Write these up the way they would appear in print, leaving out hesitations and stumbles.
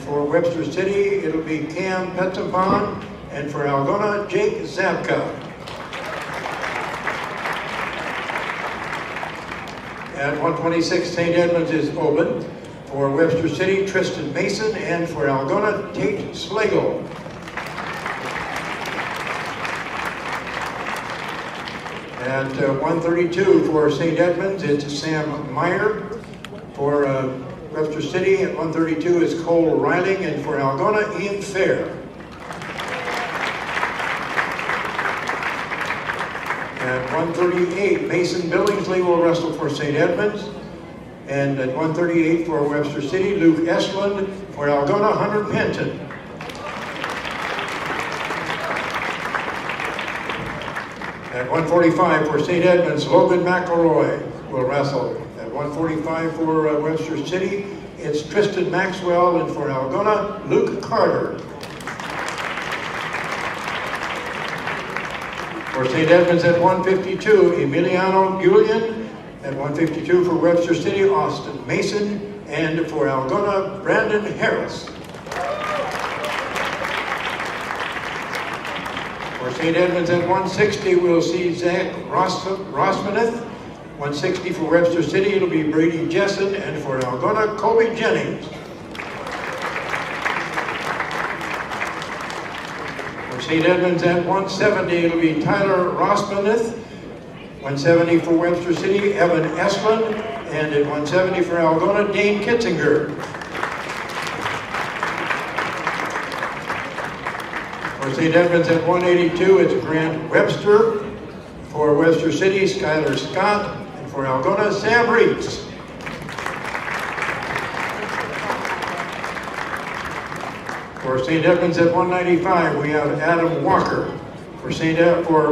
for Webster City, it'll be Cam Petzapan, and for Algona, Jake Zabka. At 126, St. Edmunds is open. For Webster City, Tristan Mason, and for Algona, Tate Slagle. At 132 for St. Edmunds, it's Sam Meyer. For Webster City at 132 is Cole Riling, and for Algona, Ian Fair. At 138, Mason Billingsley will wrestle for St. Edmunds. And at 138 for Webster City, Luke Estlund. For Algona, Hunter Penton. At 145 for St. Edmunds, Logan McElroy will wrestle. At 145 for Webster City, it's Tristan Maxwell, and for Algona, Luke Carter. For St. Edmunds at 152, Emiliano Julian. At 152 for Webster City, Austin Mason. And for Algona, Brandon Harris. For St. Edmunds at 160, we'll see Zach Rosmanith. 160 for Webster City, it'll be Brady Jessen. And for Algona, Colby Jennings. For St. Edmunds at 170, it'll be Tyler Rosmanith. 170 for Webster City, Evan Esplin. And at 170 for Algona, Dane Kitzinger. For St. Edmunds at 182, it's Grant Webster. For Webster City, Skylar Scott. And for Algona, Sam Reeds. For St. Edmunds at 195, we have Adam Walker. For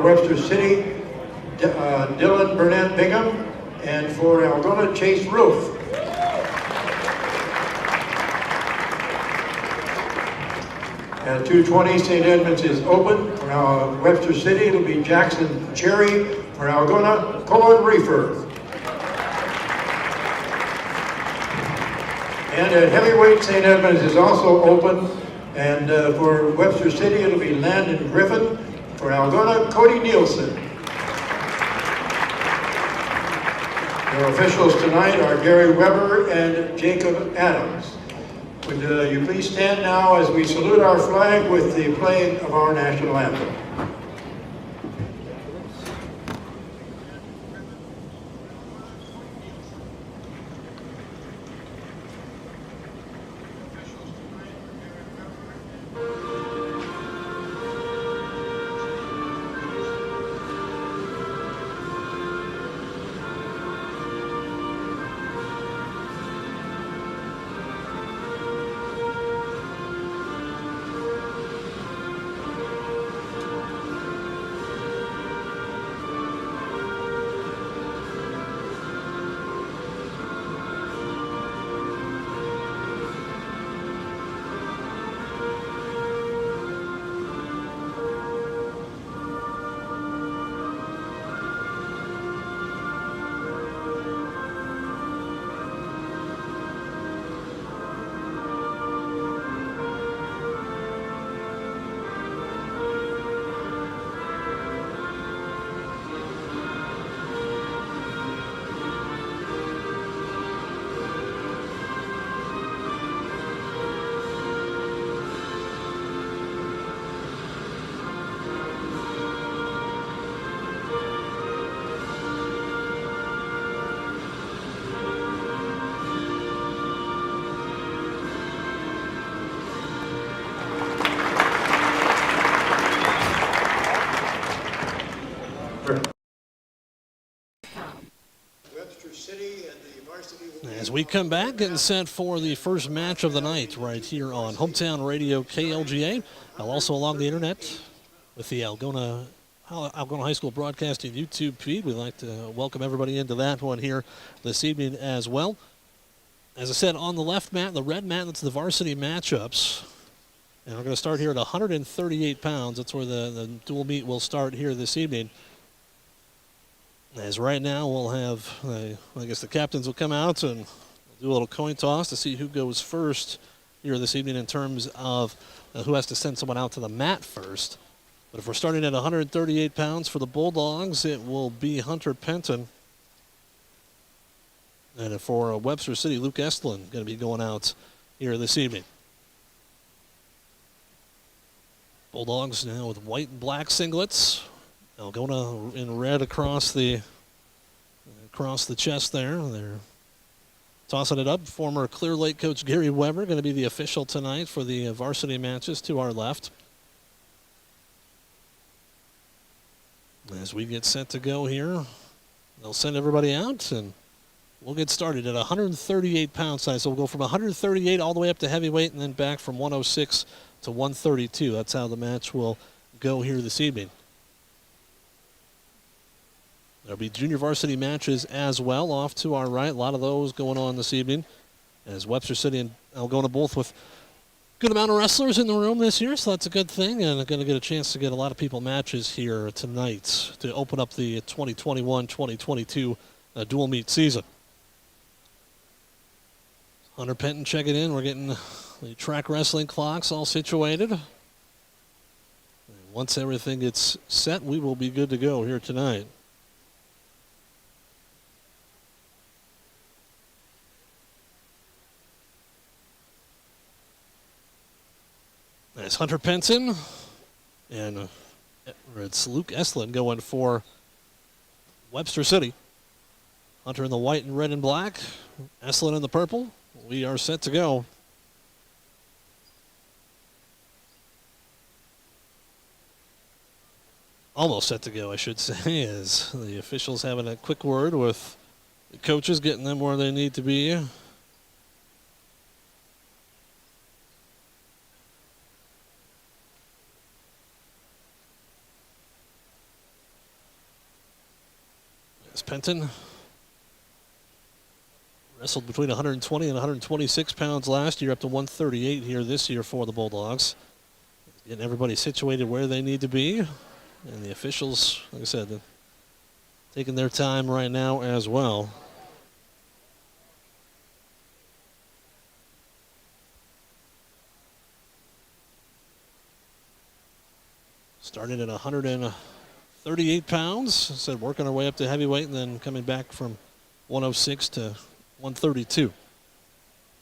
Webster City, Dylan Burnett Bingham. And for Algona, Chase Roof. At 220, St. Edmunds is open. For Webster City, it'll be Jackson Cherry. For Algona, Colin Reefer. And at heavyweight, St. Edmunds is also open. And for Webster City, it'll be Landon Griffin. For Algona, Cody Nielsen. Our officials tonight are Gary Weber and Jacob Adams. Would you please stand now as we salute our flag with the playing of our national anthem. As we come back, getting set for the first match of the night right here on Hometown Radio KLGA. Also along the internet with the Algona High School Broadcasting YouTube feed. We'd like to welcome everybody into that one here this evening as well. As I said, on the left mat, the red mat, that's the varsity matchups. And we're going to start here at 138 pounds. That's where the dual meet will start here this evening. As right now we'll have, I guess the captains will come out and do a little coin toss to see who goes first here this evening in terms of who has to send someone out to the mat first. But if we're starting at 138 pounds for the Bulldogs, it will be Hunter Penton. And for Webster City, Luke Estlin going to be going out here this evening. Bulldogs now with white and black singlets. Algona in red across the chest there. They're tossing it up. Former Clear Lake coach Gary Weber going to be the official tonight for the varsity matches to our left. As we get set to go here, they'll send everybody out and we'll get started at 138 pound size. So we'll go from 138 all the way up to heavyweight and then back from 106 to 132. That's how the match will go here this evening. There'll be junior varsity matches as well off to our right. A lot of those going on this evening as Webster City and Algona both with good amount of wrestlers in the room this year, so that's a good thing, and going to get a chance to get a lot of people matches here tonight to open up the 2021-2022 dual meet season. Hunter Penton checking in. We're getting the track wrestling clocks all situated. And once everything gets set, we will be good to go here tonight. That's Hunter Penton, and it's Luke Estlin going for Webster City. Hunter in the white and red and black, Estlin in the purple. We are set to go. Almost set to go, I should say, as the officials having a quick word with the coaches, getting them where they need to be. Penton wrestled between 120 and 126 pounds last year, up to 138 here this year for the Bulldogs. Getting everybody situated where they need to be. And the officials, like I said, taking their time right now as well. Starting at 138 pounds, said working our way up to heavyweight and then coming back from 106 to 132.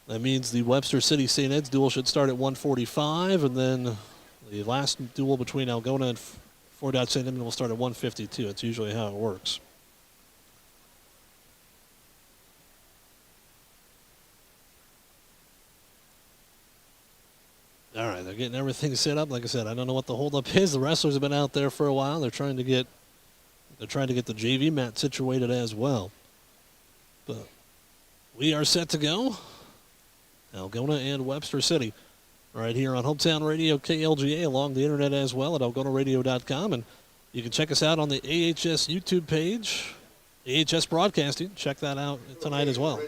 That means the Webster City St. Ed's duel should start at 145, and then the last duel between Algona and Fort Dodge St. Edmund will start at 152. That's usually how it works. All right, they're getting everything set up. Like I said, I don't know what the holdup is. The wrestlers have been out there for a while. They're trying to get the JV mat situated as well. But we are set to go. Algona and Webster City right here on Hometown Radio KLGA, along the internet as well at algonaradio.com. And you can check us out on the AHS YouTube page, AHS Broadcasting. Check that out tonight as well.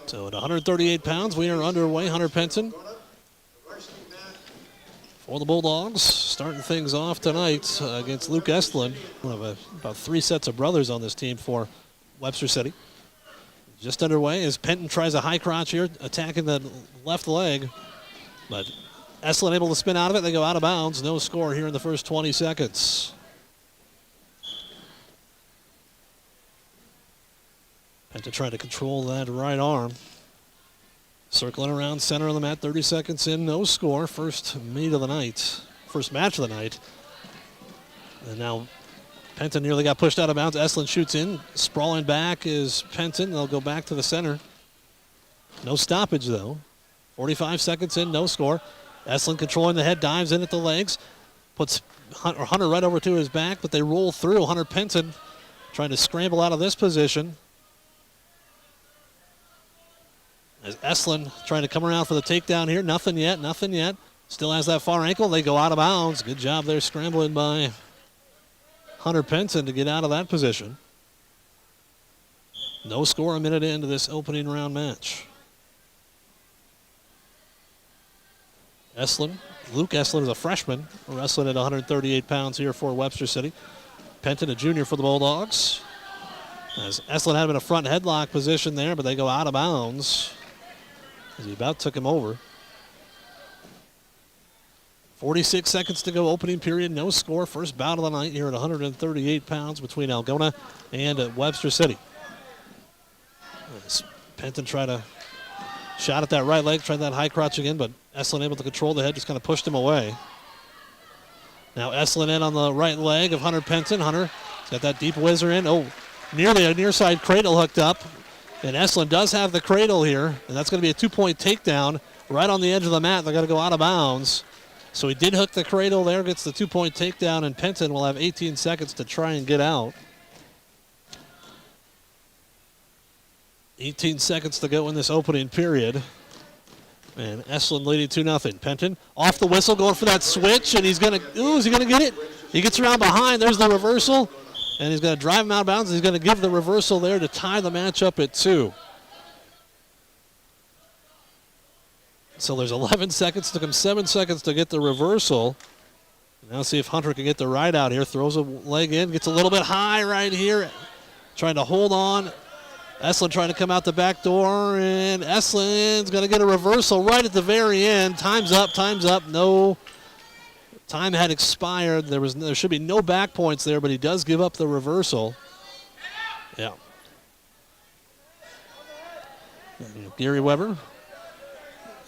So at 138 pounds, we are underway. Hunter Penton for the Bulldogs, starting things off tonight against Luke Estlin. One of about three sets of brothers on this team for Webster City. Just underway as Penton tries a high crotch here, attacking the left leg. But Estlin able to spin out of it. They go out of bounds. No score here in the first 20 seconds. Penton trying to control that right arm. Circling around center of the mat, 30 seconds in, no score. First match of the night. And now Penton nearly got pushed out of bounds. Estlin shoots in. Sprawling back is Penton. They'll go back to the center. No stoppage, though. 45 seconds in, no score. Estlin controlling the head, dives in at the legs. Puts Hunter right over to his back, but they roll through. Hunter Penton trying to scramble out of this position. As Estlin trying to come around for the takedown here. Nothing yet. Still has that far ankle. They go out of bounds. Good job there scrambling by Hunter Penton to get out of that position. No score a minute into this opening round match. Luke Estlin is a freshman, wrestling at 138 pounds here for Webster City. Penton, a junior for the Bulldogs. As Estlin had him in a front headlock position there, but they go out of bounds as he about took him over. 46 seconds to go, opening period, no score. First bout of the night here at 138 pounds between Algona and Webster City. As Penton tried a shot at that right leg, tried that high crotch again, but Estlin able to control the head, just kind of pushed him away. Now Estlin in on the right leg of Hunter Penton. Hunter's got that deep whizzer in. Oh, nearly a near side cradle hooked up. And Estlin does have the cradle here, and that's going to be a 2-point takedown right on the edge of the mat. They're going to go out of bounds. So he did hook the cradle there, gets the 2-point takedown, and Penton will have 18 seconds to try and get out. 18 seconds to go in this opening period. And Estlin leading 2-0. Penton off the whistle, going for that switch, and he's going to, is he going to get it? He gets around behind, there's the reversal, and he's going to drive him out of bounds. He's going to give the reversal there to tie the match up at 2. So there's 11 seconds to come, 7 seconds to get the reversal. Now see if Hunter can get the right out here. Throws a leg in, gets a little bit high right here. Trying to hold on. Estlin trying to come out the back door, and Estlin's going to get a reversal right at the very end. Time's up, time's up. No, time had expired. There should be no back points there, but he does give up the reversal. Yeah. Gary Weber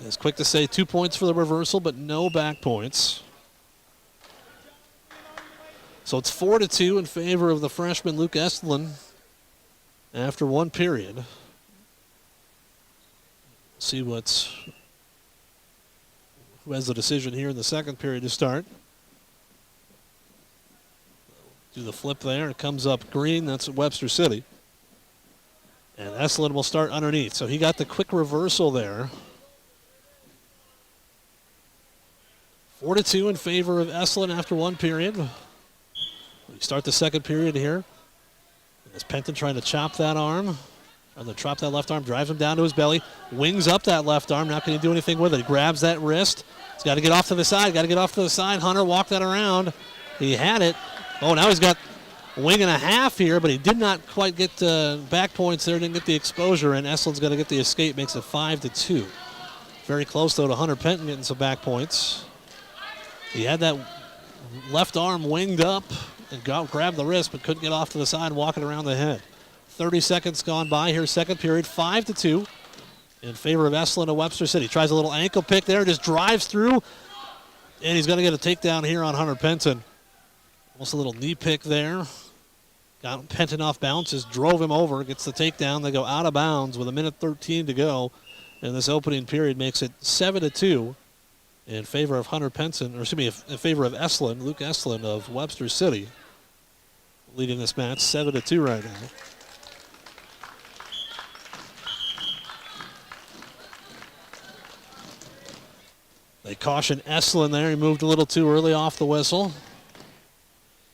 is quick to say 2 points for the reversal, but no back points. So it's 4-2 in favor of the freshman Luke Estlin after one period. See who has the decision here in the second period to start. Do the flip there. It comes up green. That's at Webster City. And Estlin will start underneath. So he got the quick reversal there. 4-2 in favor of Estlin after one period. We start the second period here. As Penton trying to chop that arm, or to chop that left arm, drives him down to his belly, wings up that left arm. Now can he do anything with it? He grabs that wrist. He's got to get off to the side. Hunter walked that around. He had it. Oh, now he's got a wing and a half here, but he did not quite get back points there, didn't get the exposure, and Estlin's going to get the escape, makes it 5-2. Very close, though, to Hunter Penton getting some back points. He had that left arm winged up and grabbed the wrist, but couldn't get off to the side, walking around the head. 30 seconds gone by here, second period, 5-2 in favor of Estlin of Webster City. Tries a little ankle pick there, just drives through, and he's going to get a takedown here on Hunter Penton. Almost a little knee pick there. Got Penton off balance, just drove him over, gets the takedown. They go out of bounds with 1:13 to go, and this opening period makes it 7-2. In favor of Hunter Penton, or excuse me, in favor of Estlin, Luke Estlin of Webster City, leading this match 7-2 right now. They caution Estlin there. He moved a little too early off the whistle.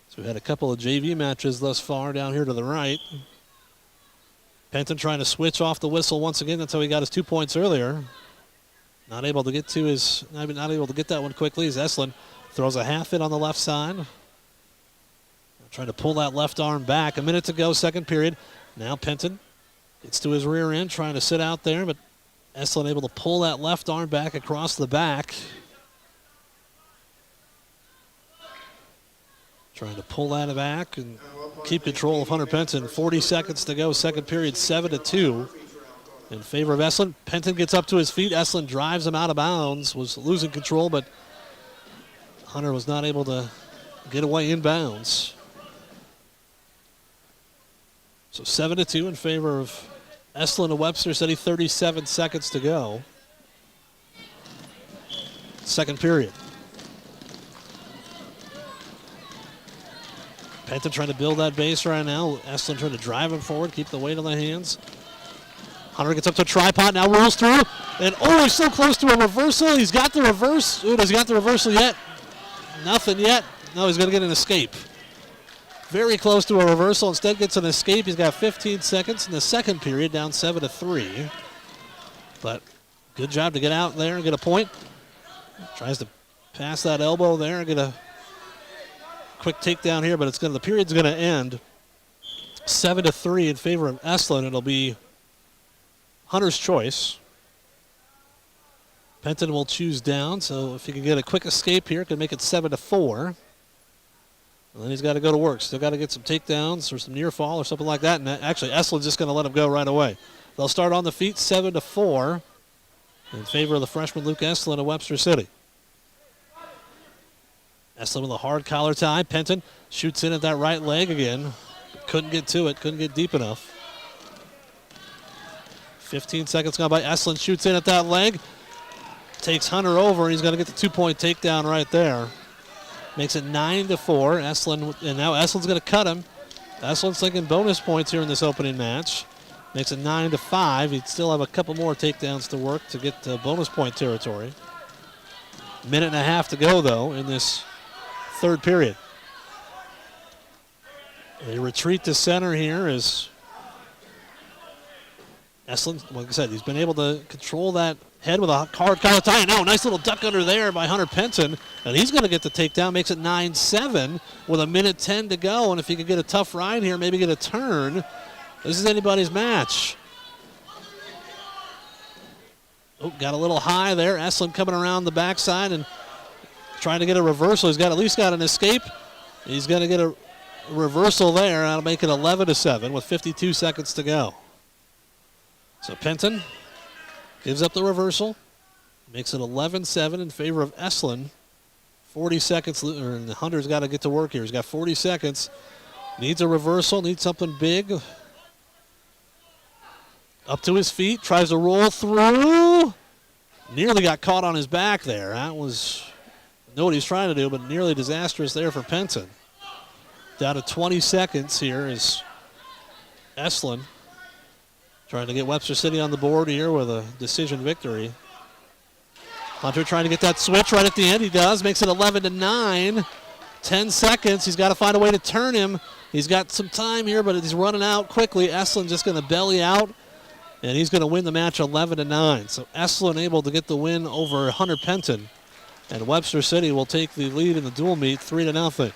So we had a couple of JV matches thus far down here to the right. Penton trying to switch off the whistle once again. That's how he got his 2 points earlier. Not able to get that one quickly as Estlin throws a half hit on the left side. Trying to pull that left arm back. A minute to go, second period. Now Penton gets to his rear end, trying to sit out there, but Estlin able to pull that left arm back across the back. Trying to pull that back and keep control of Hunter Penton. 40 seconds to go, second period, 7-2. In favor of Estlin. Penton gets up to his feet. Estlin drives him out of bounds. Was losing control, but Hunter was not able to get away in bounds. So 7-2 in favor of Estlin of Webster City. 37 seconds to go. Second period. Penton trying to build that base right now. Estlin trying to drive him forward, keep the weight on the hands. Hunter gets up to a tripod, now rolls through, and he's so close to a reversal. He's got the reverse. Does he got the reversal yet? Nothing yet. No, he's going to get an escape. Very close to a reversal. Instead gets an escape. He's got 15 seconds in the second period, down 7-3. But good job to get out there and get a point. Tries to pass that elbow there and get a quick takedown here, but the period's going to end 7-3 in favor of Estlin. It'll be Hunter's choice. Penton will choose down, so if he can get a quick escape here, can make it 7-4. And then he's got to go to work. Still got to get some takedowns or some near fall or something like that. And actually, Estlin's just going to let him go right away. They'll start on the feet, 7-4, in favor of the freshman Luke Estlin of Webster City. Estlin with a hard collar tie. Penton shoots in at that right leg again. Couldn't get to it. Couldn't get deep enough. 15 seconds gone by. Estlin shoots in at that leg. Takes Hunter over, and he's going to get the 2-point takedown right there. Makes it 9-4. Estlin, and now Estlin's going to cut him. Estlin's thinking bonus points here in this opening match. Makes it 9-5. He'd still have a couple more takedowns to work to get to bonus point territory. Minute and a half to go, though, in this third period. A retreat to center here is Estlin. Like I said, he's been able to control that head with a hard collar tie. Now, nice little duck under there by Hunter Penton. And he's going to get the takedown. Makes it 9-7 with 1:10 to go. And if he could get a tough ride here, maybe get a turn, this is anybody's match. Oh, got a little high there. Estlin coming around the backside and trying to get a reversal. He's at least got an escape. He's going to get a reversal there. That'll make it 11-7 with 52 seconds to go. So Penton gives up the reversal. Makes it 11-7 in favor of Estlin. 40 seconds, and Hunter's got to get to work here. He's got 40 seconds. Needs a reversal, needs something big. Up to his feet, tries to roll through. Nearly got caught on his back there. That was, know what he's trying to do, but nearly disastrous there for Penton. Down to 20 seconds here is Estlin trying to get Webster City on the board here with a decision victory. Hunter trying to get that switch right at the end. He does. Makes it 11-9. 10 seconds. He's got to find a way to turn him. He's got some time here, but he's running out quickly. Estlin just going to belly out, and he's going to win the match 11-9. So Estlin able to get the win over Hunter Penton, and Webster City will take the lead in the dual meet 3-0.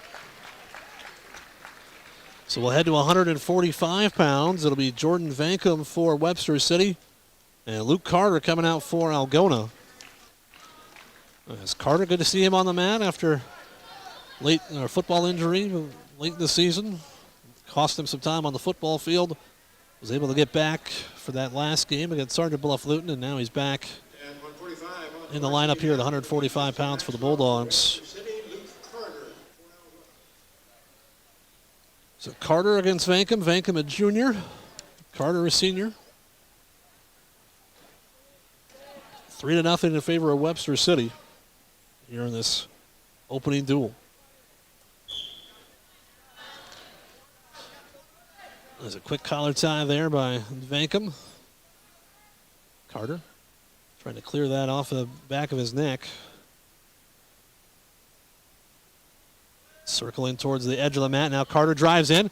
So we'll head to 145 pounds. It'll be Jordan Vankum for Webster City, and Luke Carter coming out for Algona. As Carter, good to see him on the mat after late football injury late in the season. Cost him some time on the football field. Was able to get back for that last game against Sergeant Bluff Luton, and now he's back in the lineup here at 145 pounds for the Bulldogs. So Carter against Vankum. Vankum a junior. Carter a senior. 3-0 in favor of Webster City here in this opening duel. There's a quick collar tie there by Vankum. Carter trying to clear that off the back of his neck. Circling towards the edge of the mat. Now Carter drives in.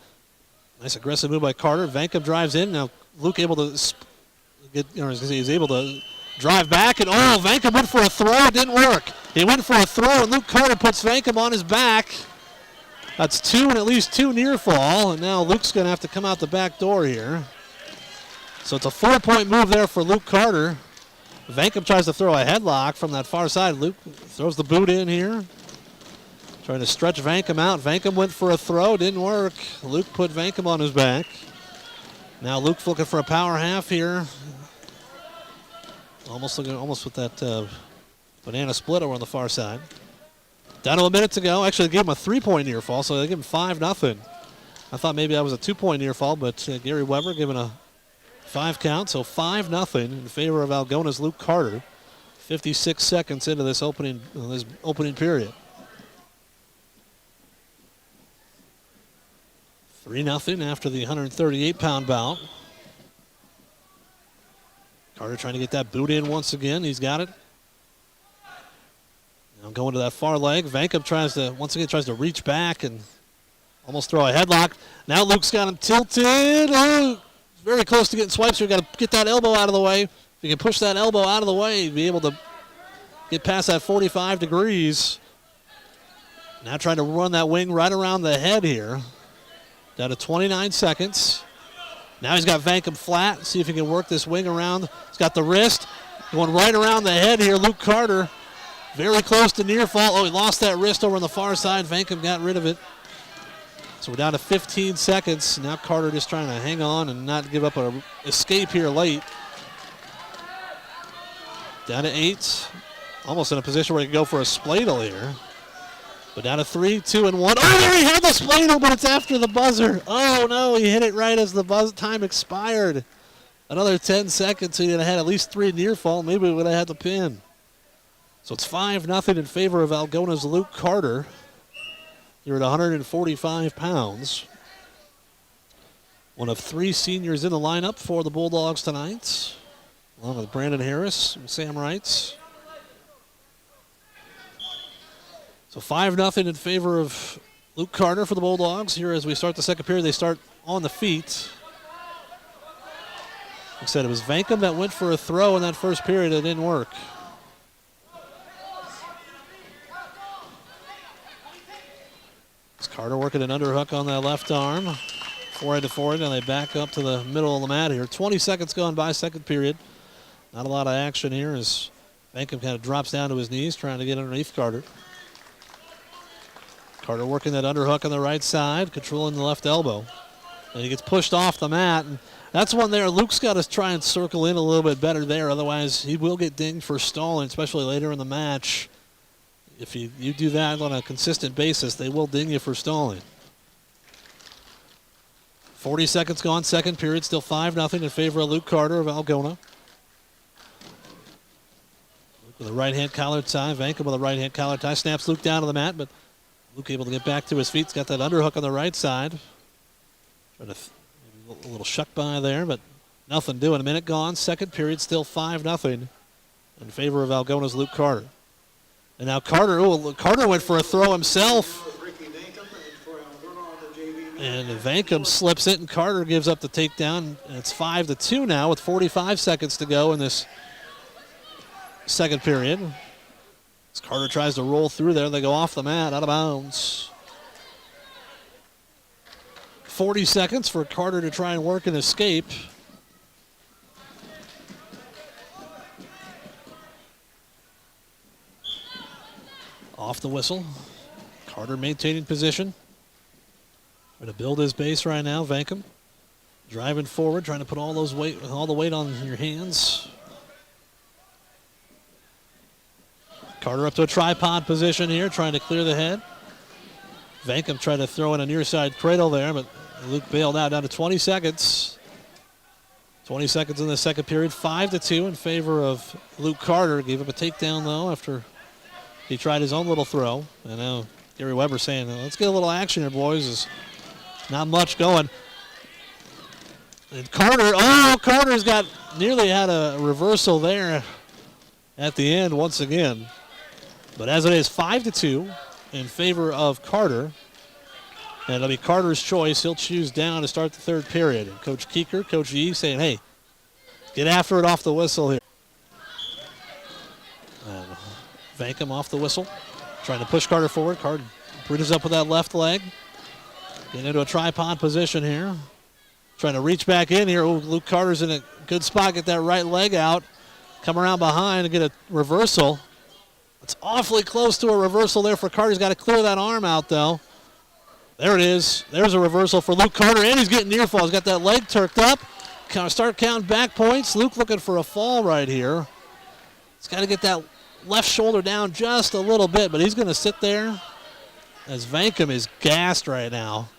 Nice aggressive move by Carter. Vankum drives in. Now Luke able to he's able to drive back, and Vankum went for a throw. It didn't work. He went for a throw, and Luke Carter puts Vankum on his back. That's two, and at least two near fall, and now Luke's going to have to come out the back door here. So it's a 4-point move there for Luke Carter. Vankum tries to throw a headlock from that far side. Luke throws the boot in here. Trying to stretch Vankum out. Vankum went for a throw. Didn't work. Luke put Vankum on his back. Now Luke's looking for a power half here. Almost with that banana split over on the far side. Down to a minute to go. Actually, they gave him a 3-point near fall, so they gave him 5-0. I thought maybe that was a 2-point near fall, but Gary Weber giving a 5 count, so 5-0 in favor of Algona's Luke Carter. 56 seconds into this opening period. 3-0 after the 138-pound bout. Carter trying to get that boot in once again. He's got it. Now going to that far leg. Vankum tries to reach back and almost throw a headlock. Now Luke's got him tilted. Oh, very close to getting swipes here. Got to get that elbow out of the way. If you can push that elbow out of the way, you'd be able to get past that 45 degrees. Now trying to run that wing right around the head here. Down to 29 seconds. Now he's got Vankum flat. See if he can work this wing around. He's got the wrist. Going right around the head here. Luke Carter very close to near fall. Oh, he lost that wrist over on the far side. Vankum got rid of it. So we're down to 15 seconds. Now Carter just trying to hang on and not give up an escape here late. Down to 8. Almost in a position where he can go for a spladle here. But down to 3, 2, and 1. Oh, there he had the spladle, but it's after the buzzer. Oh, no, he hit it right as the time expired. Another 10 seconds, so he'd have had at least 3 near fall. Maybe we would have had the pin. So it's 5-0 in favor of Algona's Luke Carter. You're at 145 pounds. One of 3 seniors in the lineup for the Bulldogs tonight, along with Brandon Harris and Sam Wrights. So 5-0 in favor of Luke Carter for the Bulldogs. Here as we start the second period, they start on the feet. Like I said, it was Vankum that went for a throw in that first period. It didn't work. It's Carter working an underhook on that left arm. Forehand to forehand, and they back up to the middle of the mat here. 20 seconds gone by, second period. Not a lot of action here as Vankum kind of drops down to his knees trying to get underneath Carter. Carter working that underhook on the right side, controlling the left elbow. And he gets pushed off the mat. And that's one there. Luke's got to try and circle in a little bit better there. Otherwise, he will get dinged for stalling, especially later in the match. If you do that on a consistent basis, they will ding you for stalling. 40 seconds gone, second period. Still 5-0 in favor of Luke Carter of Algona. Luke with a right-hand collar tie. Vankum with a right-hand collar tie. Snaps Luke down to the mat, but Luke able to get back to his feet. He's got that underhook on the right side. Trying to a little shuck by there, but nothing doing. A minute gone. Second period, still 5-0 in favor of Algona's Luke Carter. And now Carter went for a throw himself. And Vankum slips it, and Carter gives up the takedown. And it's 5-2 now with 45 seconds to go in this second period. As Carter tries to roll through there, they go off the mat, out of bounds. 40 seconds for Carter to try and work an escape. Off the whistle. Carter maintaining position. Trying to build his base right now, Vankum. Driving forward, trying to put all the weight on your hands. Carter up to a tripod position here, trying to clear the head. Vankum tried to throw in a near side cradle there, but Luke bailed out. Down to 20 seconds. 20 seconds in the second period. 5-2 in favor of Luke Carter. Gave up a takedown, though, after he tried his own little throw. And now Gary Weber saying, let's get a little action here, boys. There's not much going. And Carter's got nearly had a reversal there at the end once again. But as it is, 5-2 in favor of Carter. And it'll be Carter's choice. He'll choose down to start the third period. And Coach Keeker, Coach Yee saying, hey, get after it off the whistle here. And Vankum off the whistle. Trying to push Carter forward. Carter bridges up with that left leg. Getting into a tripod position here. Trying to reach back in here. Luke Carter's in a good spot. Get that right leg out. Come around behind and get a reversal. It's awfully close to a reversal there for Carter. He's got to clear that arm out, though. There it is. There's a reversal for Luke Carter, and he's getting near fall. He's got that leg turked up. Start counting back points. Luke looking for a fall right here. He's got to get that left shoulder down just a little bit, but he's going to sit there as Vankum is gassed right now.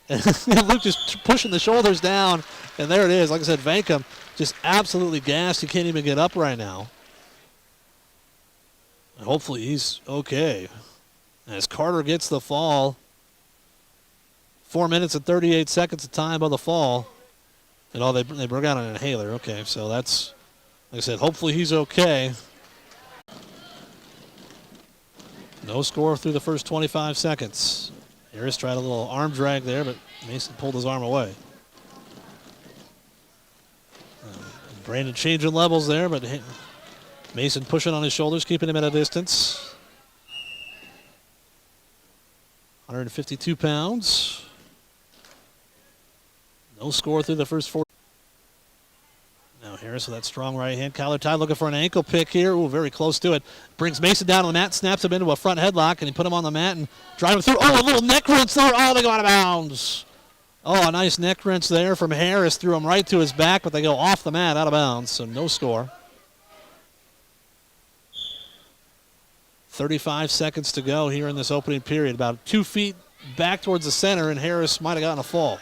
And Luke just pushing the shoulders down, and there it is. Like I said, Vankum just absolutely gassed. He can't even get up right now. And hopefully he's okay. As Carter gets the fall, 4 minutes and 38 seconds of time on the fall. And they broke out an inhaler. Okay, so that's, like I said, hopefully he's okay. No score through the first 25 seconds. Harris tried a little arm drag there, but Mason pulled his arm away. Brandon changing levels there, but Mason pushing on his shoulders, keeping him at a distance. 152 pounds. No score through the first 4. Now Harris with that strong right hand. Kyler Tide looking for an ankle pick here. Ooh, very close to it. Brings Mason down on the mat, snaps him into a front headlock, and he put him on the mat and drive him through. Oh, a little neck wrench there. Oh, they go out of bounds. Oh, a nice neck wrench there from Harris. Threw him right to his back, but they go off the mat, out of bounds, so no score. 35 seconds to go here in this opening period. About 2 feet back towards the center, and Harris might have gotten a fall.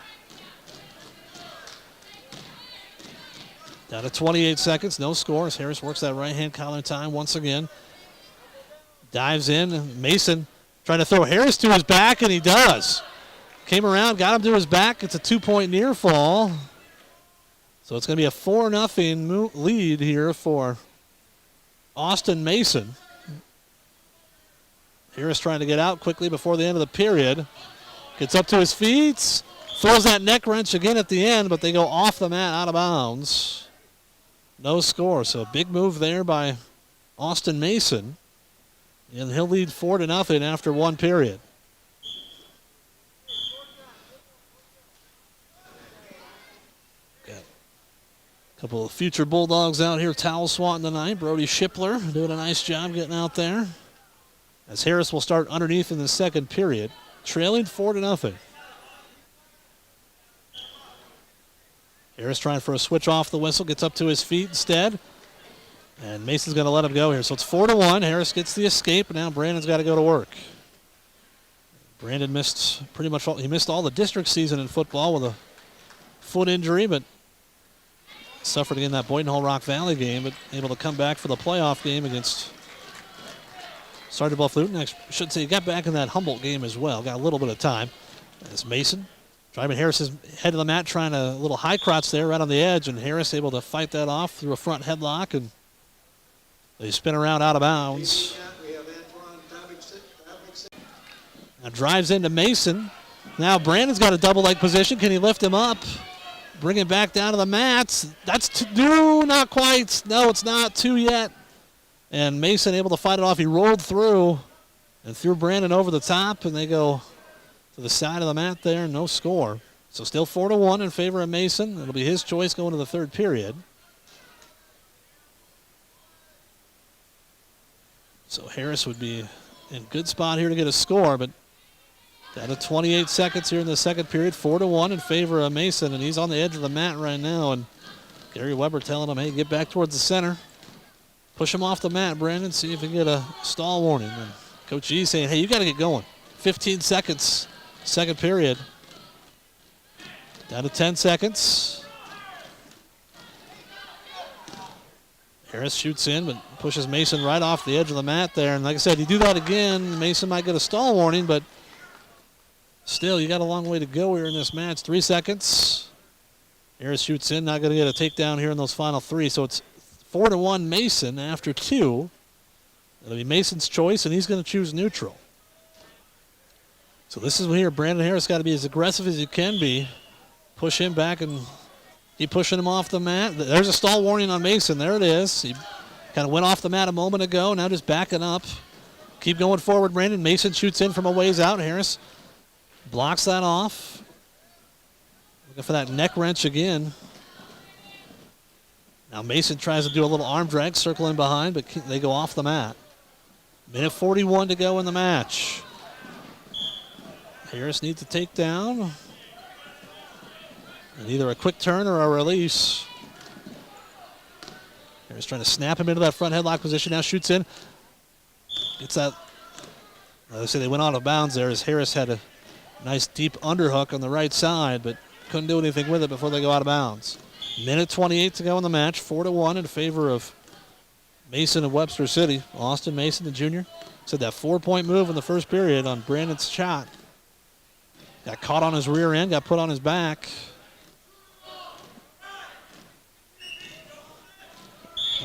Down to 28 seconds, no score as Harris works that right-hand collar time once again. Dives in, Mason trying to throw Harris to his back, and he does. Came around, got him to his back. It's a 2-point near fall. So it's going to be a 4-0 lead here for Austin Mason. Harris trying to get out quickly before the end of the period. Gets up to his feet, throws that neck wrench again at the end, but they go off the mat, out of bounds. No score, so a big move there by Austin Mason. And he'll lead 4-0 after 1 period. Got a couple of future Bulldogs out here towel swatting tonight. Brody Shipler doing a nice job getting out there. As Harris will start underneath in the second period, trailing 4-0. Harris trying for a switch off the whistle, gets up to his feet instead. And Mason's going to let him go here. So it's 4-1. Harris gets the escape, and now Brandon's got to go to work. Brandon missed pretty much all, he missed all the district season in football with a foot injury, but suffered in that Boynton Hall Rock Valley game, but able to come back for the playoff game against Sergeant Bluff Luton. I should say he got back in that Humboldt game as well. Got a little bit of time. As Mason driving Harris's head to the mat, trying a little high crotch there right on the edge, and Harris able to fight that off through a front headlock, and they spin around out of bounds. Now drives into Mason. Now Brandon's got a double leg position. Can he lift him up? Bring him back down to the mats. That's 2. No, not quite. No, it's not 2 yet. And Mason able to fight it off. He rolled through and threw Brandon over the top, and they go to the side of the mat there. No score. So still 4-1 in favor of Mason. It'll be his choice going to the third period. So Harris would be in good spot here to get a score, but down to 28 seconds here in the second period. 4-1 in favor of Mason, and he's on the edge of the mat right now. And Gary Weber telling him, hey, get back towards the center. Push him off the mat, Brandon, see if you can get a stall warning. And Coach G saying, hey, you got to get going. 15 seconds, second period. Down to 10 seconds. Harris shoots in, but pushes Mason right off the edge of the mat there. And like I said, you do that again, Mason might get a stall warning, but still, you got a long way to go here in this match. 3 seconds. Harris shoots in, not going to get a takedown here in those final 3, so it's 4-1 Mason after 2. It'll be Mason's choice, and he's going to choose neutral. So this is here. Brandon Harris got to be as aggressive as you can be. Push him back and keep pushing him off the mat. There's a stall warning on Mason. There it is. He kind of went off the mat a moment ago. Now just backing up. Keep going forward, Brandon. Mason shoots in from a ways out. Harris blocks that off. Looking for that neck wrench again. Now Mason tries to do a little arm drag, circling behind, but they go off the mat. Minute 41 to go in the match. Harris needs a takedown. And either a quick turn or a release. Harris trying to snap him into that front headlock position. Now shoots in. Gets that. They say they went out of bounds there as Harris had a nice deep underhook on the right side, but couldn't do anything with it before they go out of bounds. Minute 28 to go in the match. 4-1 in favor of Mason of Webster City. Austin Mason, the junior, said that 4-point move in the first period on Brandon's shot. Got caught on his rear end, got put on his back.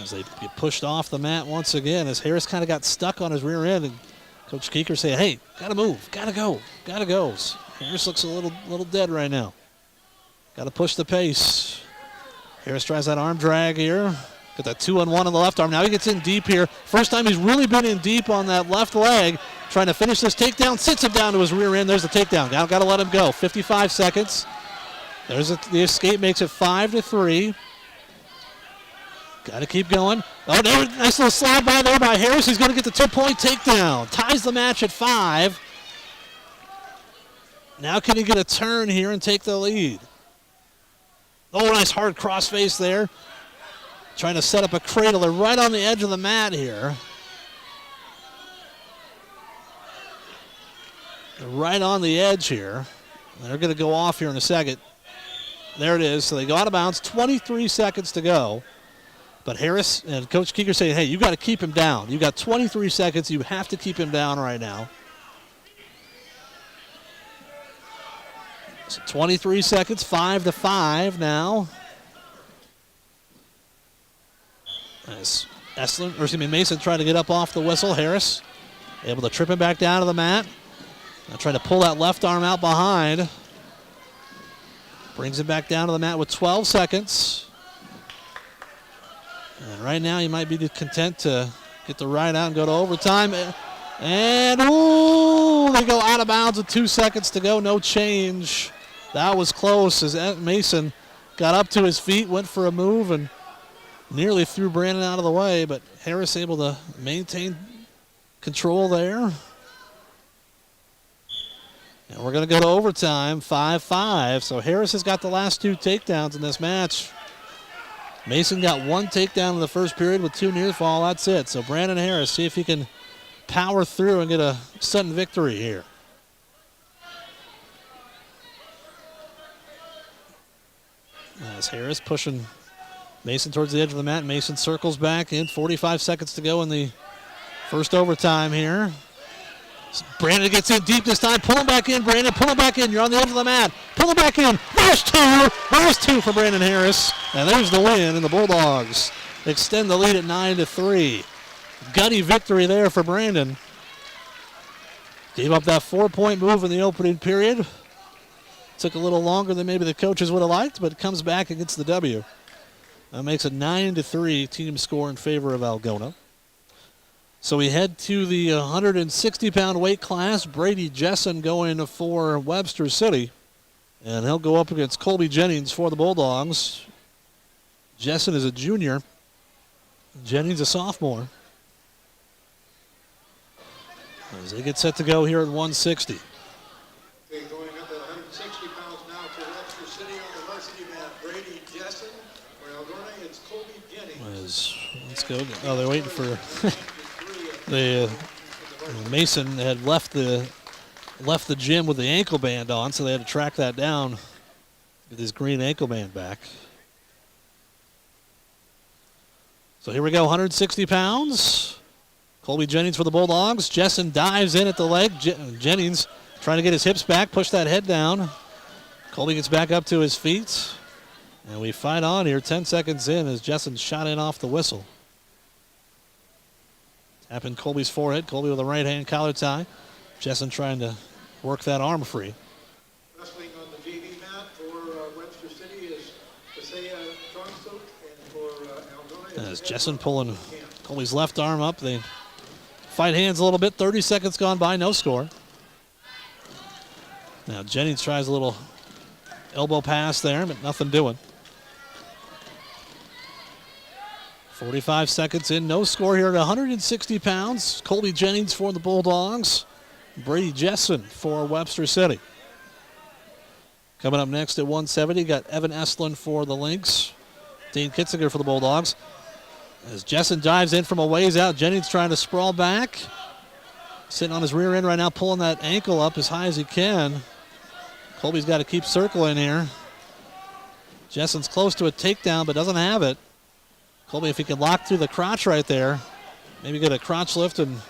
As they get pushed off the mat once again, as Harris kind of got stuck on his rear end, and Coach Keeker said, hey, gotta move, gotta go. Harris looks a little dead right now. Gotta push the pace. Harris tries that arm drag here. Got that 2-on-1 on the left arm. Now he gets in deep here. First time he's really been in deep on that left leg. Trying to finish this takedown. Sits him down to his rear end. There's the takedown. Now got to let him go. 55 seconds. The escape makes it 5-3. Got to keep going. Oh, no, nice little slide by there by Harris. He's going to get the 2-point takedown. Ties the match at 5. Now can he get a turn here and take the lead? Oh, nice hard crossface there. Trying to set up a cradler right on the edge of the mat here. Right on the edge here. They're going to go off here in a second. There it is. So they go out of bounds. 23 seconds to go. But Harris and Coach Keeker saying, hey, you got to keep him down. You got 23 seconds. You have to keep him down right now. So 23 seconds, 5-5 now. As Mason trying to get up off the whistle. Harris able to trip him back down to the mat. Now trying to pull that left arm out behind. Brings him back down to the mat with 12 seconds. And right now he might be content to get the ride out and go to overtime. And, ooh, they go out of bounds with 2 seconds to go. No change. That was close as Mason got up to his feet, went for a move, and nearly threw Brandon out of the way. But Harris able to maintain control there. And we're going to go to overtime, 5-5. So Harris has got the last 2 takedowns in this match. Mason got 1 takedown in the first period with 2 near fall. That's it. So Brandon Harris, see if he can power through and get a sudden victory here. As Harris pushing Mason towards the edge of the mat. Mason circles back in. 45 seconds to go in the first overtime here. Brandon gets in deep this time. Pull him back in, Brandon. Pull him back in. You're on the edge of the mat. Pull him back in. There's 2. There's 2 for Brandon Harris. And there's the win, and the Bulldogs extend the lead at 9-3. Gutty victory there for Brandon. Gave up that 4-point move in the opening period. Took a little longer than maybe the coaches would have liked, but comes back and gets the W. That makes it 9-3 team score in favor of Algona. So we head to the 160-pound weight class. Brady Jessen going for Webster City. And he'll go up against Colby Jennings for the Bulldogs. Jessen is a junior. Jennings a sophomore. As they get set to go here at 160. Okay, going up at 160 pounds now for Webster City on the varsity mat. Brady Jessen. For Algona, it's Colby Jennings. Let's go. Oh, they're waiting for... Mason had left the gym with the ankle band on, so they had to track that down with his green ankle band back. So here we go, 160 pounds. Colby Jennings for the Bulldogs. Jessen dives in at the leg. Jennings trying to get his hips back, push that head down. Colby gets back up to his feet. And we fight on here 10 seconds in as Jessen shot in off the whistle. Tap in Colby's forehead. Colby with a right hand collar tie. Jessen trying to work that arm free. Wrestling on the JV mat for Webster City is Pasea Tronso, and for Algona. As Jessen pulling Colby's left arm up. They fight hands a little bit. 30 seconds gone by. No score. Now Jennings tries a little elbow pass there, but nothing doing. 45 seconds in, no score here at 160 pounds. Colby Jennings for the Bulldogs. Brady Jessen for Webster City. Coming up next at 170, got Evan Estlin for the Lynx. Dean Kitzinger for the Bulldogs. As Jessen dives in from a ways out, Jennings trying to sprawl back. Sitting on his rear end right now, pulling that ankle up as high as he can. Colby's got to keep circling here. Jessen's close to a takedown, but doesn't have it. Colby, if he can lock through the crotch right there, maybe get a crotch lift and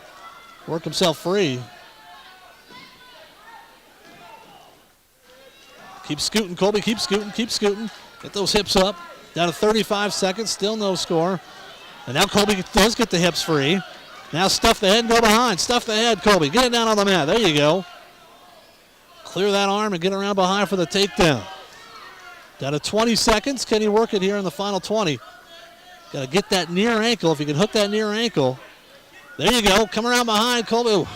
work himself free. Keep scooting, Colby. Keep scooting, keep scooting. Get those hips up. Down to 35 seconds, still no score. And now Colby does get the hips free. Now stuff the head and go behind. Stuff the head, Colby. Get it down on the mat. There you go. Clear that arm and get around behind for the takedown. Down to 20 seconds. Can he work it here in the final 20? Got to get that near ankle. If you can hook that near ankle. There you go. Come around behind, Colby. Ooh.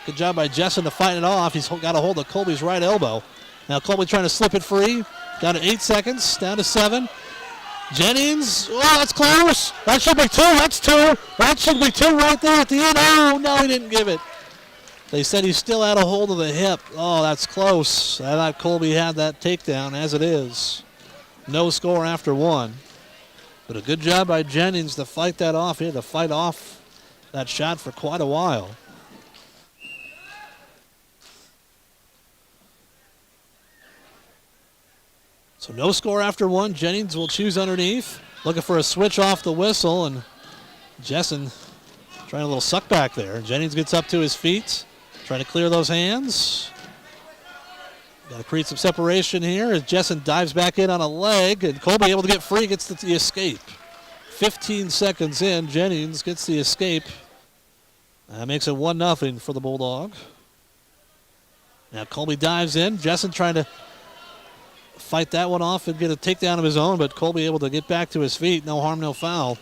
Good job by Jessen to fight it off. He's got a hold of Colby's right elbow. Now Colby trying to slip it free. Down to 8 seconds, down to 7. Jennings, oh, that's close. That should be 2, that's 2. That should be 2 right there at the end. Oh, no, he didn't give it. They said he still had a hold of the hip. Oh, that's close. I thought Colby had that takedown, as it is. No score after 1. But a good job by Jennings to fight that off. He had to fight off that shot for quite a while. So no score after 1. Jennings will choose underneath. Looking for a switch off the whistle, and Jessen trying a little suck back there. Jennings gets up to his feet, trying to clear those hands. Got to create some separation here as Jessen dives back in on a leg, and Colby able to get free, gets the escape. 15 seconds in, Jennings gets the escape. That makes it 1-0 for the Bulldog. Now Colby dives in. Jessen trying to fight that one off and get a takedown of his own, but Colby able to get back to his feet. No harm, no foul.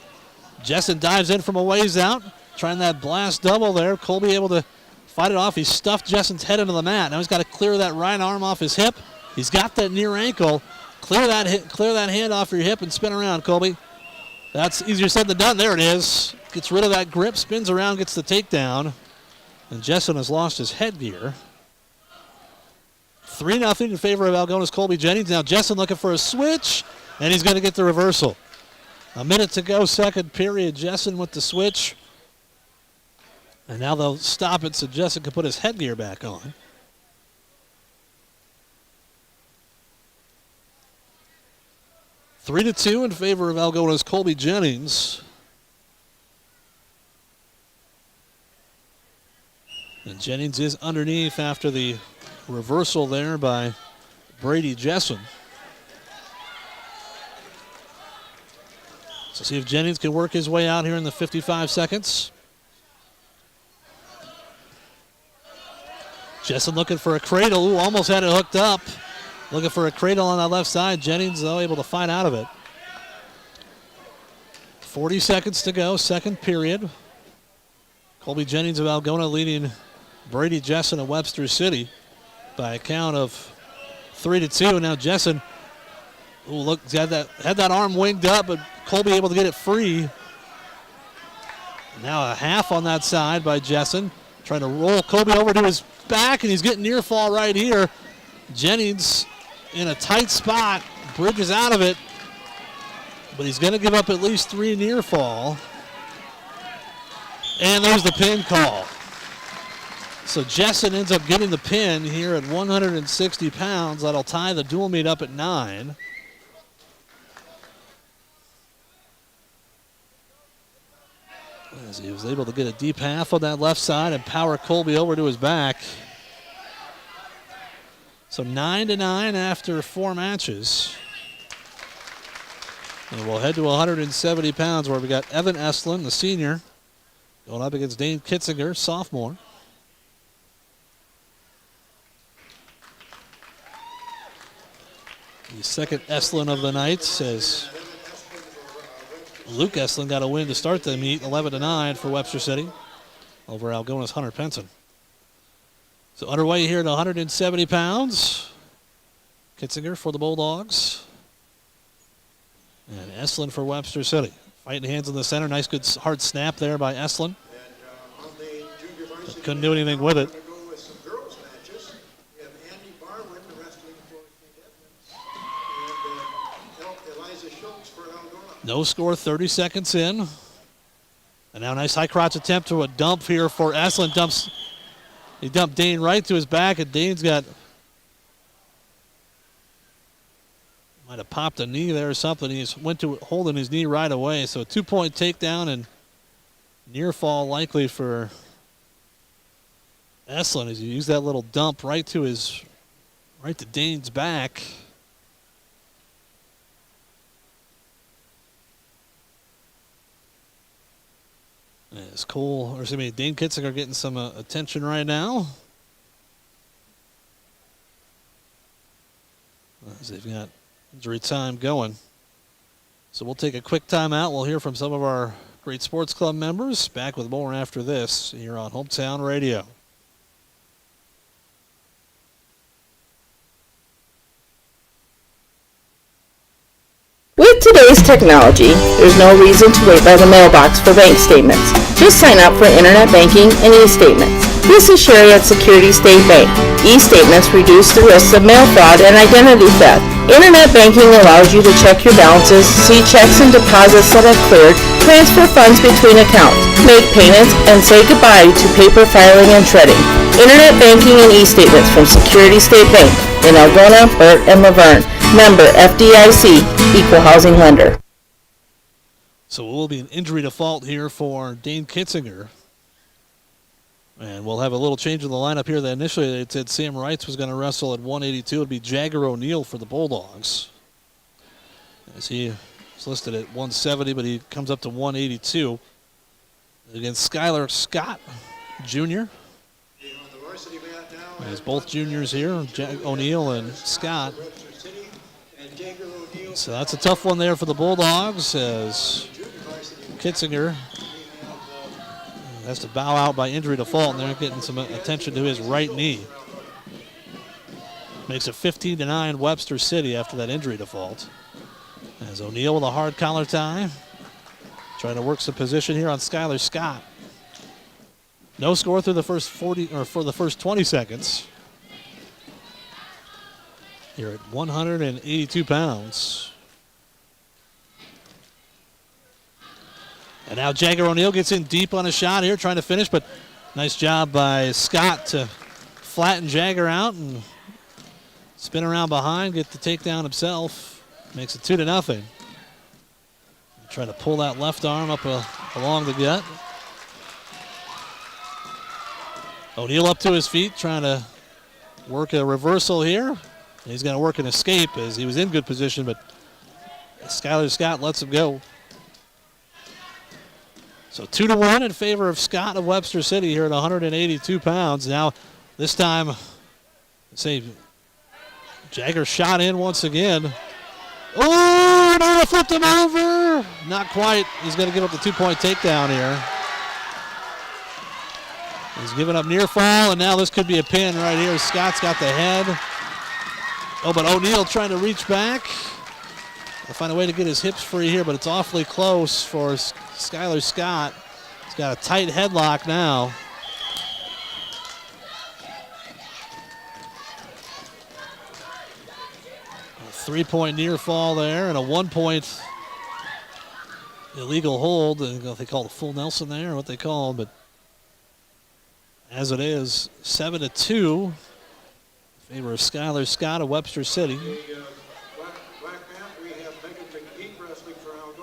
Jessen dives in from a ways out, trying that blast double there. Colby able to fight it off. He stuffed Jessen's head into the mat. Now he's got to clear that right arm off his hip. He's got that near ankle. Clear that hand off your hip and spin around, Colby. That's easier said than done. There it is. Gets rid of that grip, spins around, gets the takedown. And Jessen has lost his headgear. 3-0 in favor of Algona's Colby Jennings. Now Jessen looking for a switch, and he's going to get the reversal. A minute to go, second period. Jessen with the switch. And now they'll stop it so Jessen can put his headgear back on. Three to 2 in favor of Algona's Colby Jennings. And Jennings is underneath after the reversal there by Brady Jessen. So see if Jennings can work his way out here in the 55 seconds. Jessen looking for a cradle. Ooh, almost had it hooked up. Looking for a cradle on that left side. Jennings, though, able to fight out of it. 40 seconds to go, second period. Colby Jennings of Algona leading Brady Jessen of Webster City by a count of 3-2. And now Jessen, ooh, look, had that arm winged up, but Colby able to get it free. Now a half on that side by Jessen. Trying to roll Colby over to his back, and he's getting near fall right here. Jennings in a tight spot, bridges out of it, but he's going to give up at least 3 near fall. And there's the pin call. So Jessen ends up getting the pin here at 160 pounds. That'll tie the dual meet up at 9. As he was able to get a deep half on that left side and power Colby over to his back. So 9-9 after 4 matches. And we'll head to 170 pounds where we got Evan Estlin, the senior, going up against Dane Kitzinger, sophomore. The second Estlin of the night says Luke Estlin got a win to start the meet, 11-9 for Webster City over Algona's Hunter Penson. So underway here at 170 pounds. Kitzinger for the Bulldogs. And Estlin for Webster City. Fighting hands in the center. Nice good hard snap there by Estlin. But couldn't do anything with it. No score, 30 seconds in. And now a nice high crotch attempt to a dump here for Estlin. He dumped Dane right to his back, and Dane's got, might have popped a knee there or something. He just went to holding his knee right away. So a 2-point takedown and near fall likely for Estlin as he used that little dump right to Dane's back. As Dane Kitzinger getting some attention right now. As they've got injury time going. So we'll take a quick timeout. We'll hear from some of our great sports club members. Back with more after this here on Hometown Radio. today's technology, there's no reason to wait by the mailbox for bank statements. Just sign up for internet banking and e-statements. This is Sherry at Security State Bank. E-statements reduce the risks of mail fraud and identity theft. Internet banking allows you to check your balances, see checks and deposits that have cleared, transfer funds between accounts, make payments, and say goodbye to paper filing and shredding. Internet banking and e-statements from Security State Bank in Algona, Burt, and Laverne. Member FDIC, Equal Housing Lender. So it will be an injury default here for Dane Kitzinger. And we'll have a little change in the lineup here. That initially it said Sam Wrights was going to wrestle at 182. It would be Jagger O'Neill for the Bulldogs. As he is listed at 170, but he comes up to 182 against Skylar Scott Jr. There's both juniors here, O'Neill and Scott. So that's a tough one there for the Bulldogs as Kitzinger has to bow out by injury default, and they're getting some attention to his right knee. Makes it 15-9 Webster City after that injury default. As O'Neill with a hard collar tie, trying to work some position here on Skylar Scott. No score through the first 40 or for the first 20 seconds. Here at 182 pounds. And now Jagger O'Neill gets in deep on a shot here, trying to finish, but nice job by Scott to flatten Jagger out and spin around behind, get the takedown himself. Makes it 2-0. Try to pull that left arm up along the gut. O'Neill up to his feet, trying to work a reversal here. He's going to work an escape as he was in good position, but Skylar Scott lets him go. So 2-1 in favor of Scott of Webster City here at 182 pounds. Now, this time, say, Jagger shot in once again. Oh, no, flipped him over. Not quite. He's going to give up the 2-point takedown here. He's giving up near fall, and now this could be a pin right here. Scott's got the head. Oh, but O'Neill trying to reach back. He'll find a way to get his hips free here, but it's awfully close for Skylar Scott. He's got a tight headlock now. A 3-point near fall there and a 1-point illegal hold. I don't know if they call it a full Nelson there or what they call it, but as it is, 7-2 in favor of Skylar Scott of Webster City.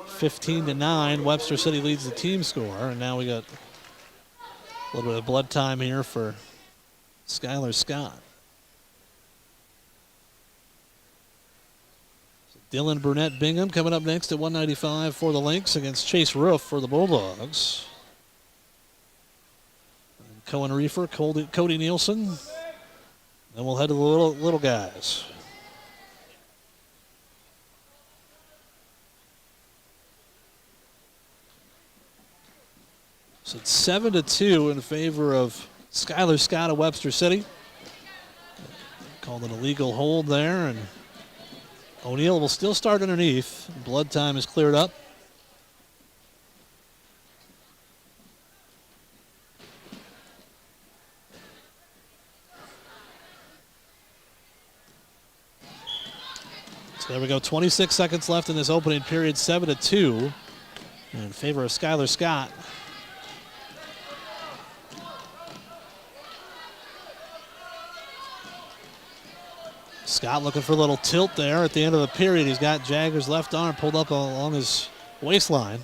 15-9, Webster City leads the team score, and now we got a little bit of blood time here for Skylar Scott. So Dylan Burnett Bingham coming up next at 195 for the Lynx against Chase Roof for the Bulldogs. And Cohen Reefer, Cody Nielsen. Then we'll head to the little guys. So it's 7-2 in favor of Skylar Scott of Webster City. Called an illegal hold there, and O'Neill will still start underneath. Blood time is cleared up. So there we go, 26 seconds left in this opening period, 7-2 in favor of Skylar Scott. Scott looking for a little tilt there at the end of the period. He's got Jagger's left arm pulled up along his waistline.